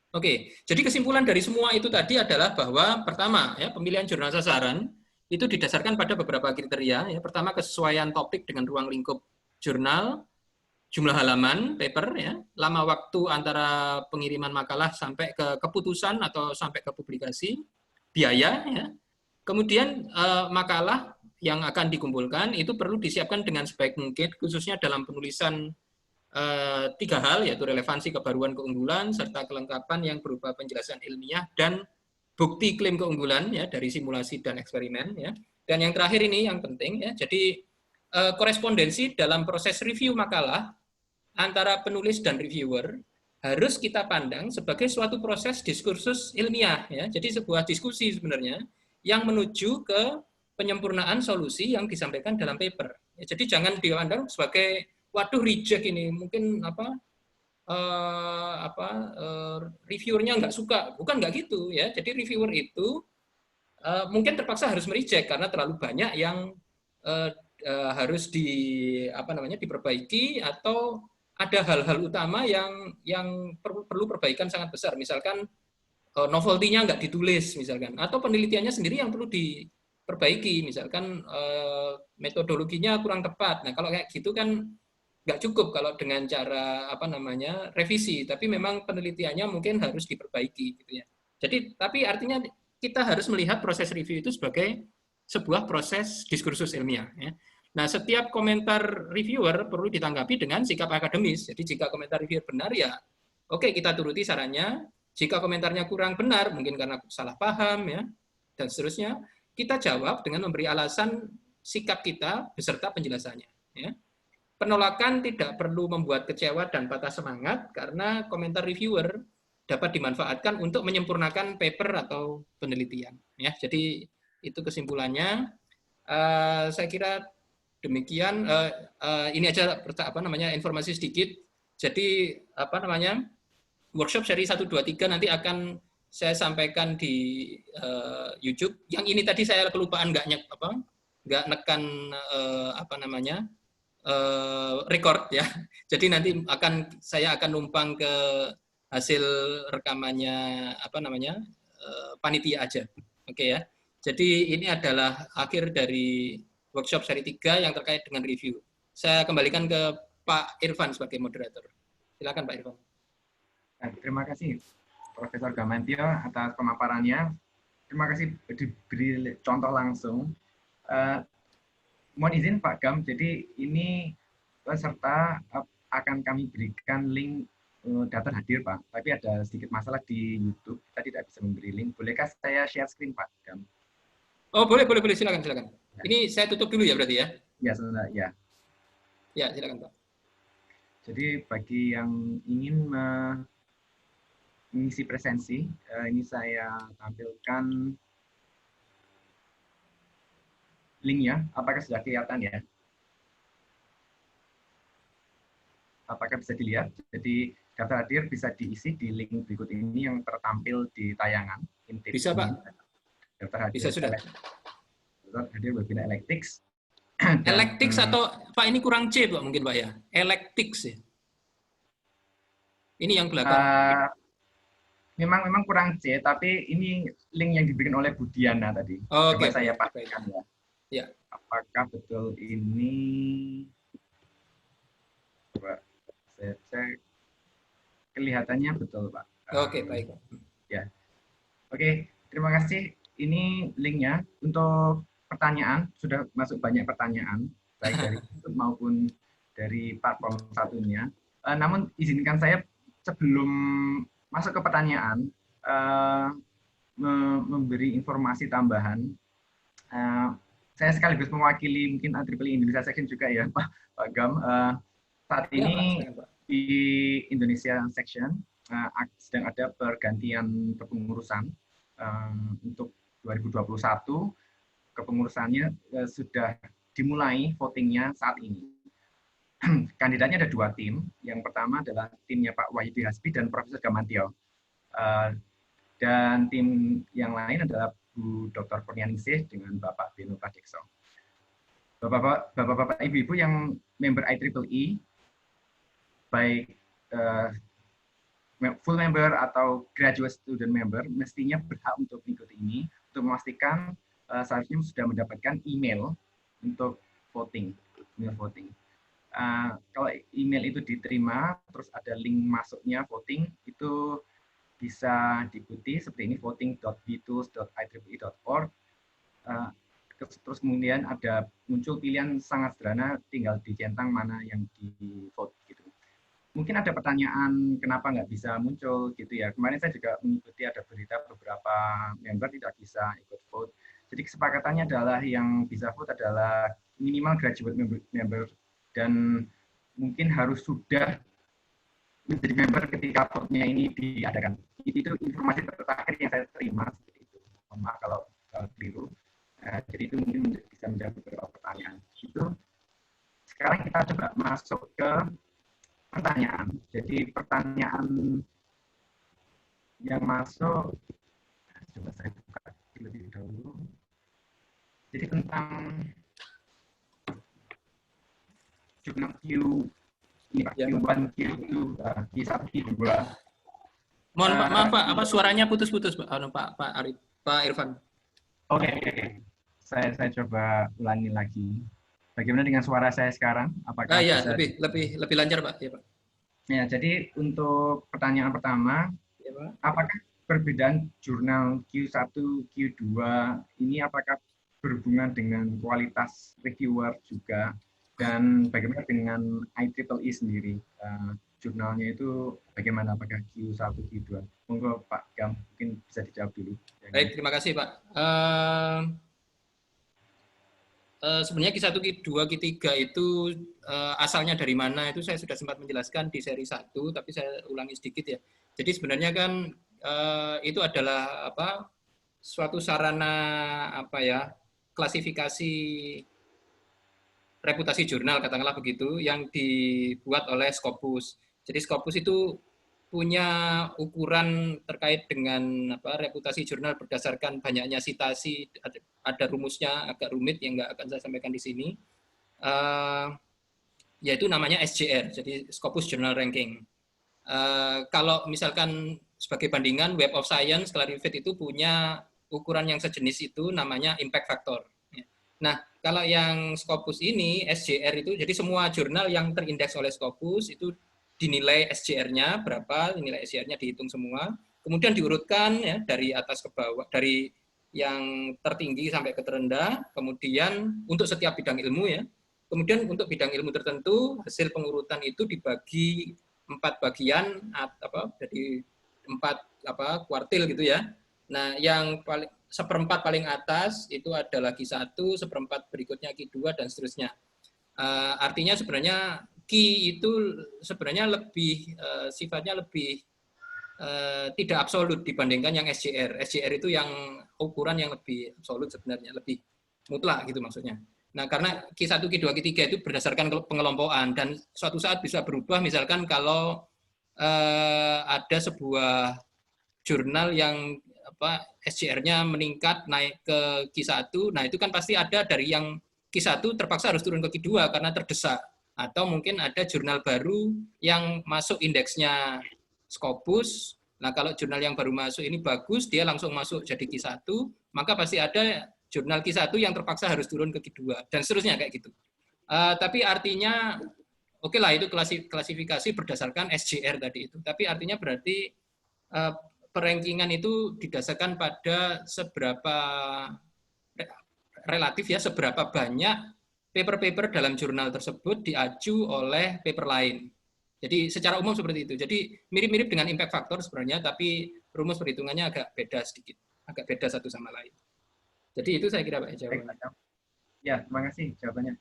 Oke, jadi kesimpulan dari semua itu tadi adalah bahwa pertama ya, pemilihan jurnal sasaran itu didasarkan pada beberapa kriteria ya. Pertama, kesesuaian topik dengan ruang lingkup jurnal, jumlah halaman paper ya, lama waktu antara pengiriman makalah sampai ke keputusan atau sampai ke publikasi, biaya ya. Kemudian makalah yang akan dikumpulkan itu perlu disiapkan dengan sebaik mungkin, khususnya dalam penulisan 3 hal, yaitu relevansi, kebaruan, keunggulan, serta kelengkapan yang berupa penjelasan ilmiah dan bukti klaim keunggulan ya dari simulasi dan eksperimen ya. Dan yang terakhir ini yang penting ya, jadi korespondensi dalam proses review makalah antara penulis dan reviewer harus kita pandang sebagai suatu proses diskursus ilmiah ya. Jadi sebuah diskusi sebenarnya yang menuju ke penyempurnaan solusi yang disampaikan dalam paper. Ya, jadi jangan dipandang sebagai waduh reject ini, mungkin reviewernya nggak suka, bukan nggak gitu ya. Jadi reviewer itu mungkin terpaksa harus mereject karena terlalu banyak yang harus diperbaiki, atau ada hal-hal utama yang perlu perbaikan sangat besar, misalkan novelty-nya nggak ditulis misalkan, atau penelitiannya sendiri yang perlu diperbaiki, misalkan metodologinya kurang tepat. Nah kalau kayak gitu kan nggak cukup kalau dengan cara revisi, tapi memang penelitiannya mungkin harus diperbaiki gitu ya. Jadi tapi artinya kita harus melihat proses review itu sebagai sebuah proses diskursus ilmiah. Ya. Nah, setiap komentar reviewer perlu ditanggapi dengan sikap akademis. Jadi jika komentar reviewer benar, ya oke, kita turuti sarannya. Jika komentarnya kurang benar, mungkin karena salah paham, ya, dan seterusnya, kita jawab dengan memberi alasan sikap kita beserta penjelasannya. Ya. Penolakan tidak perlu membuat kecewa dan patah semangat, karena komentar reviewer dapat dimanfaatkan untuk menyempurnakan paper atau penelitian. Ya, jadi itu kesimpulannya. Saya kira demikian. Ini aja informasi sedikit. Jadi workshop seri 1, 2, 3 nanti akan saya sampaikan di YouTube. Yang ini tadi saya kelupaan nggak nekan record ya. Jadi nanti saya akan numpang ke hasil rekamannya panitia aja. Oke ya. Jadi ini adalah akhir dari workshop seri 3 yang terkait dengan review. Saya kembalikan ke Pak Irfan sebagai moderator. Silakan Pak Irfan. Terima kasih Profesor Gamantio atas pemaparannya. Terima kasih diberi contoh langsung. Mohon izin Pak Gam, jadi ini peserta akan kami berikan link daftar hadir Pak, tapi ada sedikit masalah di YouTube, kita tidak bisa memberi link. Bolehkah saya share screen Pak Gam? Oh boleh, silakan. Ya. Ini saya tutup dulu ya berarti ya? Ya, sebentar, ya. Ya, silakan Pak. Jadi bagi yang ingin mengisi presensi, ini saya tampilkan linknya. Apakah sudah kelihatan ya? Apakah bisa dilihat? Jadi daftar hadir bisa diisi di link berikut ini yang tertampil di tayangan. Bisa Pak. Daftar hadir. Bisa sudah. Daftar hadir webinar Electics. Electics atau Pak ini kurang C Pak mungkin Pak ya? Electics ya. Ini yang belakang. Memang kurang C, tapi ini link yang diberikan oleh Budiana tadi. Oke. Saya pastikan ya. Ya. Apakah betul ini? Coba saya cek. Kelihatannya betul Pak. Oke, baik. Ya. Oke, terima kasih. Ini linknya. Untuk pertanyaan, sudah masuk banyak pertanyaan, baik dari YouTube maupun dari platform satunya. Namun izinkan saya sebelum masuk ke pertanyaan, memberi informasi tambahan. Saya sekaligus mewakili mungkin IEEE Indonesia Section juga ya, Pak Gam. Saat ini di Indonesia Section sedang ada pergantian kepengurusan untuk 2021. Kepengurusannya sudah dimulai votingnya saat ini. Kandidatnya ada 2 tim. Yang pertama adalah timnya Pak Wahyudi Hasbi dan Profesor Gamantio. Dan tim yang lain adalah Bu Dr. Kurnianingsih dengan Bapak Beno Pradikso. Bapak-bapak, ibu-ibu yang member IEEE, baik full member atau graduate student member, mestinya berhak untuk mengikuti ini, untuk memastikan seharusnya sudah mendapatkan email untuk voting. Kalau email itu diterima, terus ada link masuknya voting, itu bisa diikuti seperti ini, voting.btools.ieee.org. Terus kemudian ada muncul pilihan sangat sederhana, tinggal dicentang mana yang di vote gitu. Mungkin ada pertanyaan kenapa nggak bisa muncul gitu ya. Kemarin saya juga mengikuti ada berita beberapa member tidak bisa ikut vote. Jadi kesepakatannya adalah yang bisa vote adalah minimal graduate member dan mungkin harus sudah menjadi member ketika vote-nya ini diadakan. Itu informasi terakhir yang saya terima seperti itu. Maaf kalau keliru. Jadi itu mungkin bisa menjawab beberapa pertanyaan. Itu. Sekarang kita coba masuk ke pertanyaan. Jadi pertanyaan yang masuk, coba saya buka lebih dahulu. Jadi tentang jurnal Q, ini Pak, Q1, Q2, Q1, Q2. Mohon maaf Pak, apa suaranya putus-putus Pak Arif, Pak Irfan. Oke. Saya coba ulangi lagi. Bagaimana dengan suara saya sekarang? Apakah ya, bisa... lebih lancar Pak. Ya, Pak. Ya, jadi untuk pertanyaan pertama, ya, Pak. Apakah perbedaan jurnal Q1, Q2 ini apakah berhubungan dengan kualitas reviewer juga, dan bagaimana dengan IEEE sendiri? Jurnalnya itu bagaimana, apakah Q1, Q2? Monggo Pak Gam, mungkin bisa dijawab dulu. Baik, terima kasih Pak. Sebenarnya Q1, Q2, Q3 itu asalnya dari mana itu saya sudah sempat menjelaskan di seri 1, tapi saya ulangi sedikit ya. Jadi sebenarnya kan itu adalah suatu sarana klasifikasi reputasi jurnal, katakanlah begitu, yang dibuat oleh Scopus. Jadi Scopus itu punya ukuran terkait dengan reputasi jurnal berdasarkan banyaknya sitasi, ada rumusnya agak rumit yang nggak akan saya sampaikan di sini, yaitu namanya SJR, jadi Scopus Journal Ranking. Kalau misalkan sebagai bandingan, Web of Science, Clarivate itu punya ukuran yang sejenis itu namanya impact factor. Nah, kalau yang Scopus ini, SJR itu, jadi semua jurnal yang terindeks oleh Scopus itu dinilai SJR-nya berapa, nilai SJR-nya dihitung semua, kemudian diurutkan ya dari atas ke bawah, dari yang tertinggi sampai ke terendah, kemudian untuk setiap bidang ilmu ya, kemudian untuk bidang ilmu tertentu hasil pengurutan itu dibagi 4 bagian, jadi 4 kuartil gitu ya. Nah, yang paling seperempat paling atas itu adalah Q1, seperempat berikutnya Q2 dan seterusnya. Artinya sebenarnya Q itu sebenarnya lebih sifatnya lebih tidak absolut dibandingkan yang SJR. SJR itu yang ukuran yang lebih absolut sebenarnya, lebih mutlak gitu maksudnya. Nah, karena Q1, Q2, Q3 itu berdasarkan pengelompokan dan suatu saat bisa berubah, misalkan kalau ada sebuah jurnal yang SJR-nya meningkat naik ke Q1, nah itu kan pasti ada dari yang Q1 terpaksa harus turun ke Q2 karena terdesak. Atau mungkin ada jurnal baru yang masuk indeksnya Scopus. Nah, kalau jurnal yang baru masuk ini bagus, dia langsung masuk jadi Q1, maka pasti ada jurnal Q1 yang terpaksa harus turun ke Q2 dan seterusnya kayak gitu. Tapi artinya oke lah, itu klasifikasi berdasarkan SJR tadi itu. Tapi artinya berarti perankingan itu didasarkan pada seberapa relatif ya, seberapa banyak paper-paper dalam jurnal tersebut diaju oleh paper lain. Jadi secara umum seperti itu. Jadi mirip-mirip dengan impact factor sebenarnya, tapi rumus perhitungannya agak beda sedikit, agak beda satu sama lain. Jadi itu saya kira Pak jawabannya. Ya, terima kasih jawabannya.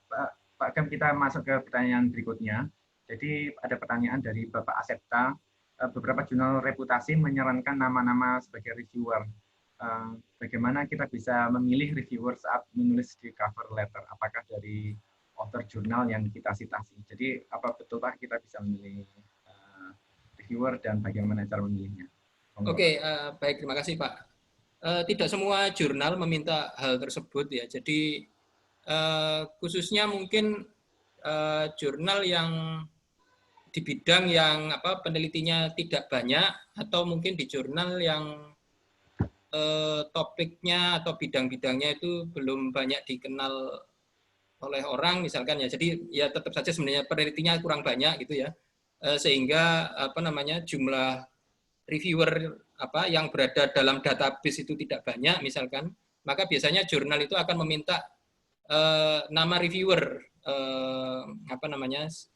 Pak Gam, kita masuk ke pertanyaan berikutnya. Jadi ada pertanyaan dari Bapak Asepta. Beberapa jurnal reputasi menyarankan nama-nama sebagai reviewer. Bagaimana kita bisa memilih reviewer saat menulis di cover letter? Apakah dari author jurnal yang kita citasi? Jadi apa betul Pak kita bisa memilih reviewer dan bagaimana cara memilihnya? Oke, baik, terima kasih Pak. Tidak semua jurnal meminta hal tersebut ya. Jadi khususnya mungkin jurnal yang di bidang yang penelitinya tidak banyak, atau mungkin di jurnal yang topiknya atau bidang-bidangnya itu belum banyak dikenal oleh orang misalkan ya. Jadi ya tetap saja sebenarnya penelitinya kurang banyak gitu ya. Sehingga jumlah reviewer yang berada dalam database itu tidak banyak misalkan, maka biasanya jurnal itu akan meminta nama reviewer,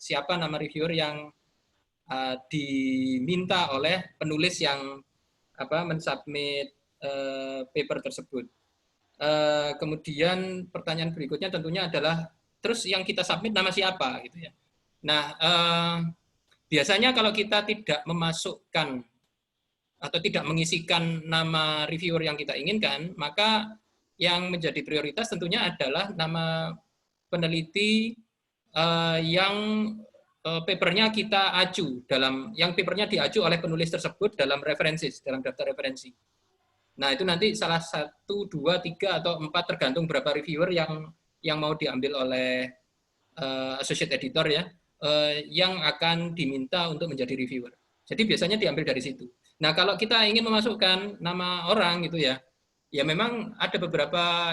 siapa nama reviewer yang diminta oleh penulis yang mensubmit paper tersebut. Kemudian pertanyaan berikutnya tentunya adalah terus yang kita submit nama siapa gitu ya. Nah, biasanya kalau kita tidak memasukkan atau tidak mengisikan nama reviewer yang kita inginkan, maka yang menjadi prioritas tentunya adalah nama peneliti yang papernya kita aju yang papernya diaju oleh penulis tersebut dalam daftar referensi. Nah, itu nanti salah 1, 2, 3, atau 4 tergantung berapa reviewer yang mau diambil oleh associate editor ya, yang akan diminta untuk menjadi reviewer. Jadi biasanya diambil dari situ. Nah, kalau kita ingin memasukkan nama orang gitu ya, ya memang ada beberapa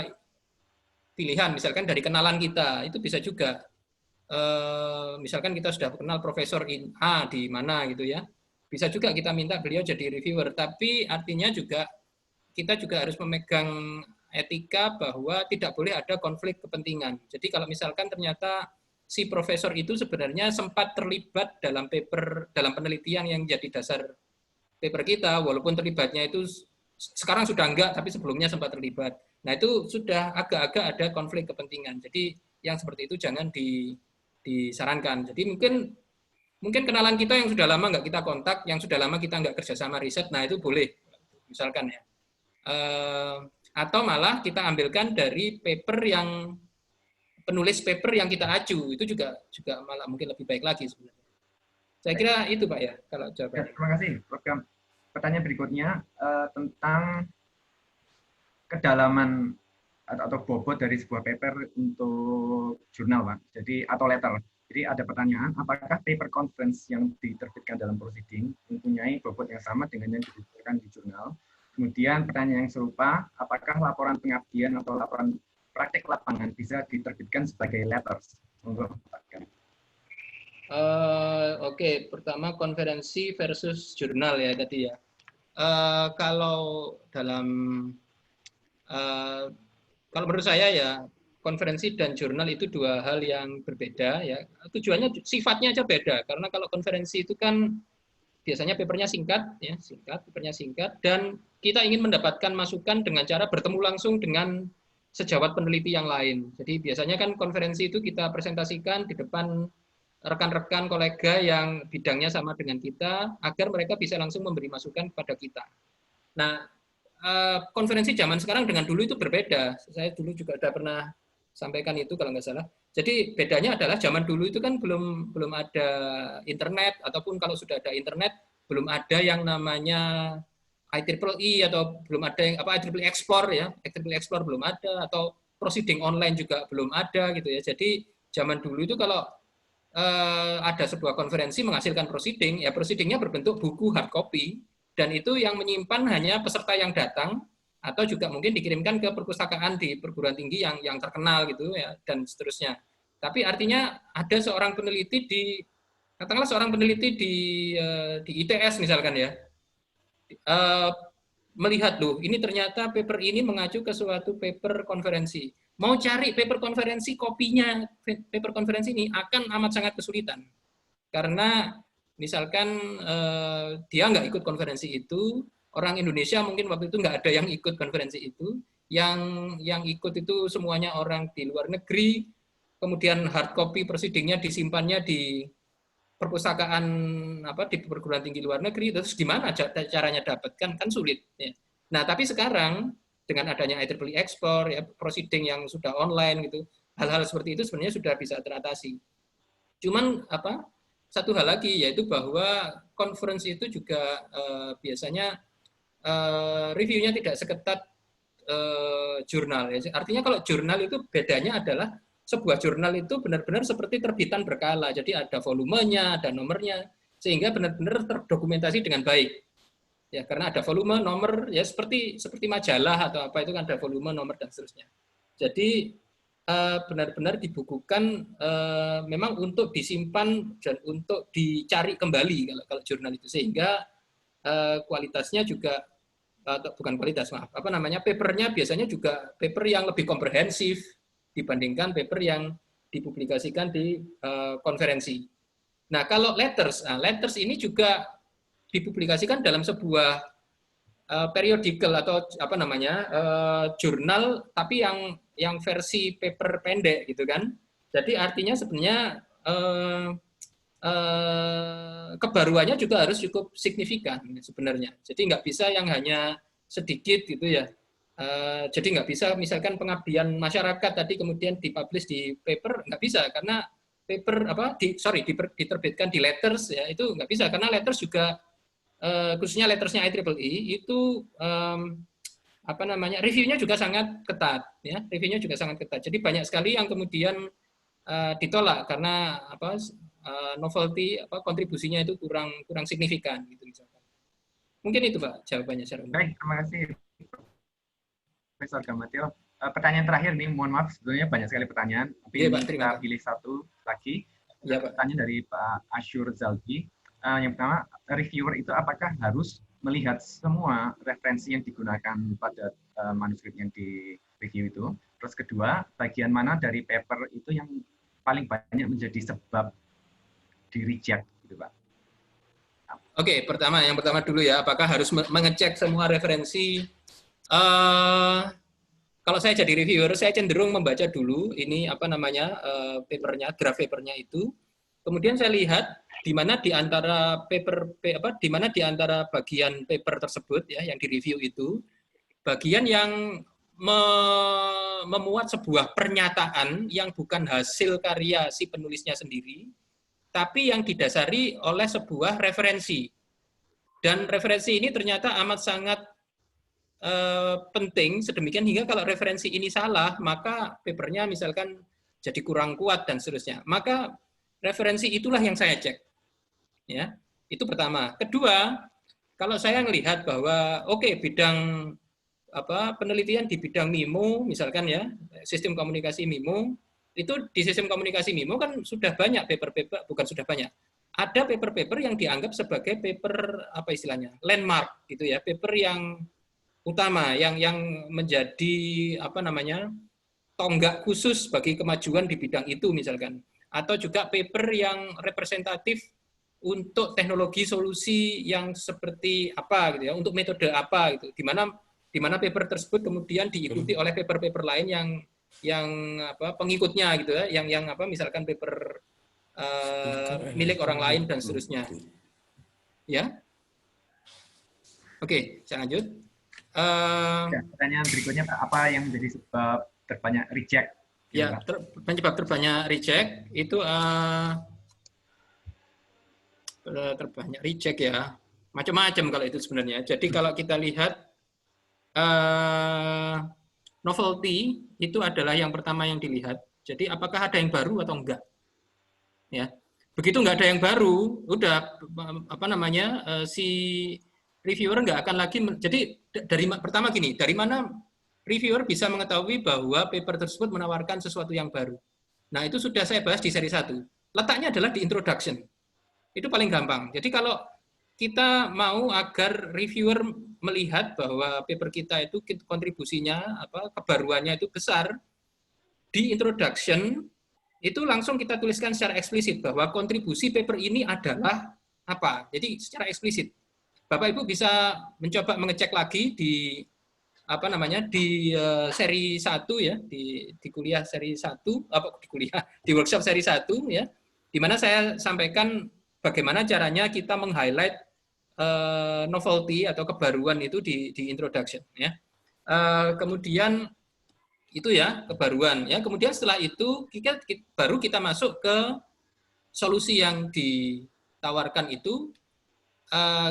pilihan, misalkan dari kenalan kita, itu bisa juga. Misalkan kita sudah kenal Profesor A di mana gitu ya, bisa juga kita minta beliau jadi reviewer, tapi artinya juga kita juga harus memegang etika bahwa tidak boleh ada konflik kepentingan. Jadi kalau misalkan ternyata si profesor itu sebenarnya sempat terlibat dalam paper, dalam penelitian yang jadi dasar paper kita, walaupun terlibatnya itu sekarang sudah enggak, tapi sebelumnya sempat terlibat. Nah itu sudah agak-agak ada konflik kepentingan. Jadi yang seperti itu jangan disarankan. Jadi mungkin kenalan kita yang sudah lama nggak kita kontak, yang sudah lama kita nggak kerjasama riset, nah itu boleh, misalkan ya. Atau malah kita ambilkan dari paper yang penulis paper yang kita acu, itu juga malah mungkin lebih baik lagi sebenarnya. Saya kira itu Pak ya, kalau jawabannya. Ya, terima kasih. Program pertanyaan berikutnya tentang kedalaman atau bobot dari sebuah paper untuk jurnal, Pak. Jadi atau letter. Jadi ada pertanyaan, apakah paper conference yang diterbitkan dalam proceeding mempunyai bobot yang sama dengan yang diterbitkan di jurnal? Kemudian pertanyaan yang serupa, apakah laporan pengabdian atau laporan praktek lapangan bisa diterbitkan sebagai letters? Oke, pertama konferensi versus jurnal ya tadi ya. Kalau menurut saya ya konferensi dan jurnal itu dua hal yang berbeda ya. Tujuannya sifatnya aja beda karena kalau konferensi itu kan biasanya papernya singkat ya, papernya singkat dan kita ingin mendapatkan masukan dengan cara bertemu langsung dengan sejawat peneliti yang lain. Jadi biasanya kan konferensi itu kita presentasikan di depan rekan-rekan kolega yang bidangnya sama dengan kita agar mereka bisa langsung memberi masukan kepada kita. Nah, konferensi zaman sekarang dengan dulu itu berbeda. Saya dulu juga sudah pernah sampaikan itu kalau nggak salah. Jadi bedanya adalah zaman dulu itu kan belum ada internet ataupun kalau sudah ada internet belum ada yang namanya IEEE atau belum ada yang IEEE Explore ya, IEEE Explore belum ada atau proceeding online juga belum ada gitu ya. Jadi zaman dulu itu kalau ada sebuah konferensi menghasilkan proceeding, ya proceedingnya berbentuk buku hard copy dan itu yang menyimpan hanya peserta yang datang atau juga mungkin dikirimkan ke perpustakaan di perguruan tinggi yang terkenal gitu ya dan seterusnya. Tapi artinya ada seorang peneliti katakanlah seorang peneliti di ITS misalkan ya, melihat loh ini ternyata paper ini mengacu ke suatu paper konferensi. Mau cari paper konferensi kopinya paper konferensi ini akan amat sangat kesulitan karena misalkan dia nggak ikut konferensi itu, orang Indonesia mungkin waktu itu nggak ada yang ikut konferensi itu, yang ikut itu semuanya orang di luar negeri, kemudian hard copy proceedingnya disimpannya di perpustakaan di perguruan tinggi luar negeri, terus gimana caranya dapatkan kan sulit. Ya. Nah tapi sekarang dengan adanya IEEE Export, ya proceeding yang sudah online gitu, hal-hal seperti itu sebenarnya sudah bisa teratasi. Cuman satu hal lagi yaitu bahwa conference itu juga biasanya reviewnya tidak seketat jurnal. Ya. Artinya kalau jurnal itu bedanya adalah sebuah jurnal itu benar-benar seperti terbitan berkala. Jadi ada volumenya, ada nomornya, sehingga benar-benar terdokumentasi dengan baik. Ya, karena ada volume, nomor, ya seperti majalah atau apa itu kan ada volume, nomor dan seterusnya. Jadi benar-benar dibukukan memang untuk disimpan dan untuk dicari kembali kalau jurnal itu sehingga kualitasnya juga bukan kualitas maaf papernya biasanya juga paper yang lebih komprehensif dibandingkan paper yang dipublikasikan di konferensi. Nah kalau letters ini juga dipublikasikan dalam sebuah periodical atau jurnal tapi yang versi paper pendek gitu kan. Jadi artinya sebenarnya kebaruannya juga harus cukup signifikan sebenarnya. Jadi nggak bisa yang hanya sedikit gitu ya. Jadi nggak bisa misalkan pengabdian masyarakat tadi kemudian dipublish di paper nggak bisa karena paper diterbitkan di letters ya itu nggak bisa karena letters juga khususnya lettersnya IEEE itu reviewnya juga sangat ketat ya reviewnya juga sangat ketat jadi banyak sekali yang kemudian ditolak karena novelty kontribusinya itu kurang signifikan gitu misalkan. Mungkin itu Pak jawabannya secara umum. Baik, terima kasih Profesor Gamadil. Pertanyaan terakhir nih, mohon maaf sebetulnya banyak sekali pertanyaan, tapi kita pilih satu lagi. Ya, pertanyaan dari Pak Asyur Zalbi. Yang pertama, reviewer itu apakah harus melihat semua referensi yang digunakan pada manuskrip yang di review itu. Terus kedua, bagian mana dari paper itu yang paling banyak menjadi sebab di reject, gitu Pak. Oke, yang pertama dulu ya, apakah harus mengecek semua referensi? Kalau saya jadi reviewer, saya cenderung membaca dulu ini apa namanya papernya, draft papernya itu. Kemudian saya lihat di mana di antara di mana di antara bagian paper tersebut ya yang direview itu bagian yang memuat sebuah pernyataan yang bukan hasil karya si penulisnya sendiri, tapi yang didasari oleh sebuah referensi. Dan referensi ini ternyata amat sangat penting sedemikian hingga kalau referensi ini salah, maka papernya misalkan jadi kurang kuat dan seterusnya. Maka referensi itulah yang saya cek. Ya, itu pertama. Kedua, kalau saya melihat bahwa bidang penelitian di bidang MIMO misalkan ya, sistem komunikasi MIMO, itu di sistem komunikasi MIMO kan sudah banyak paper-paper, bukan sudah banyak. Ada paper-paper yang dianggap sebagai paper apa istilahnya? Landmark gitu ya, paper yang utama yang menjadi apa namanya? Tonggak khusus bagi kemajuan di bidang itu misalkan. Atau juga paper yang representatif untuk teknologi solusi yang seperti apa gitu ya, untuk metode apa gitu. Di mana paper tersebut kemudian diikuti oleh paper-paper lain yang apa pengikutnya gitu ya, yang apa misalkan paper milik orang lain dan seterusnya. Ya. Oke, saya lanjut. Pertanyaan berikutnya Pak, apa yang menjadi sebab terbanyak reject? Ya, penyebab terbanyak reject itu terbanyak reject ya, macam-macam kalau itu sebenarnya. Jadi kalau kita lihat novelty itu adalah yang pertama yang dilihat. Jadi apakah ada yang baru atau enggak? Ya, begitu nggak ada yang baru, udah apa namanya si reviewer nggak akan lagi. Jadi dari pertama gini, dari mana reviewer bisa mengetahui bahwa paper tersebut menawarkan sesuatu yang baru? Nah itu sudah saya bahas di seri 1. Letaknya adalah di introduction. Itu paling gampang. Jadi kalau kita mau agar reviewer melihat bahwa paper kita itu kontribusinya kebaruannya itu besar, di introduction itu langsung kita tuliskan secara eksplisit bahwa kontribusi paper ini adalah apa. Jadi secara eksplisit. Bapak Ibu bisa mencoba mengecek lagi di apa namanya di seri 1 ya, di kuliah seri 1 di workshop seri 1 ya, di mana saya sampaikan bagaimana caranya kita meng-highlight novelty atau kebaruan itu di introduction ya. Kemudian itu ya kebaruan ya. Kemudian setelah itu baru kita masuk ke solusi yang ditawarkan itu.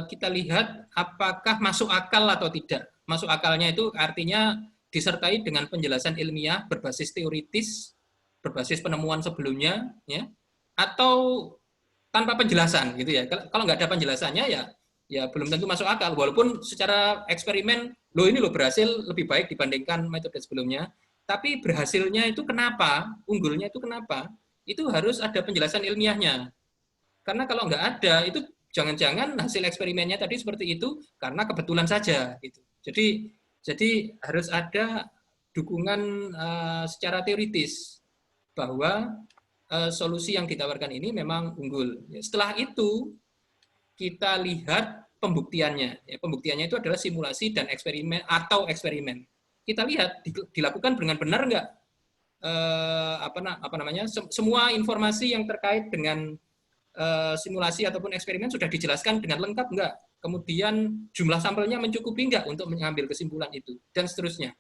Kita lihat apakah masuk akal atau tidak. Masuk akalnya itu artinya disertai dengan penjelasan ilmiah berbasis teoritis, berbasis penemuan sebelumnya, ya, atau tanpa penjelasan gitu ya. Kalau nggak ada penjelasannya ya belum tentu masuk akal. Walaupun secara eksperimen, ini berhasil lebih baik dibandingkan metode sebelumnya. Tapi berhasilnya itu kenapa, unggulnya itu kenapa, itu harus ada penjelasan ilmiahnya. Karena kalau nggak ada, itu jangan-jangan hasil eksperimennya tadi seperti itu karena kebetulan saja. Gitu. Jadi harus ada dukungan secara teoritis bahwa solusi yang ditawarkan ini memang unggul. Setelah itu kita lihat pembuktiannya. Pembuktiannya itu adalah simulasi dan eksperimen atau eksperimen. Kita lihat dilakukan dengan benar nggak apa namanya semua informasi yang terkait dengan simulasi ataupun eksperimen sudah dijelaskan dengan lengkap nggak? Kemudian jumlah sampelnya mencukupi nggak untuk mengambil kesimpulan itu dan seterusnya.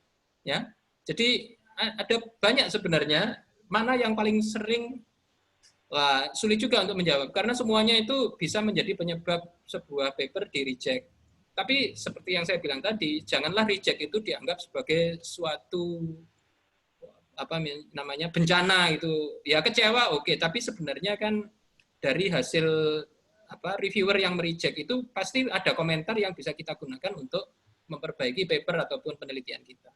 Ya, jadi ada banyak sebenarnya mana yang paling sering. Wah, sulit juga untuk menjawab karena semuanya itu bisa menjadi penyebab sebuah paper di reject. Tapi seperti yang saya bilang tadi, janganlah reject itu dianggap sebagai suatu apa namanya bencana itu. Ya kecewa oke, tapi sebenarnya kan dari hasil reviewer yang mereject itu pasti ada komentar yang bisa kita gunakan untuk memperbaiki paper ataupun penelitian kita.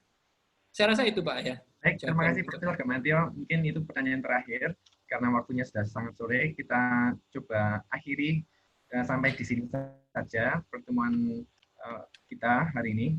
Saya rasa itu Pak ya. Baik, terima kasih Profesor Gamantio. Mungkin itu pertanyaan terakhir karena waktunya sudah sangat sore. Kita coba akhiri Sampai di sini saja pertemuan kita hari ini.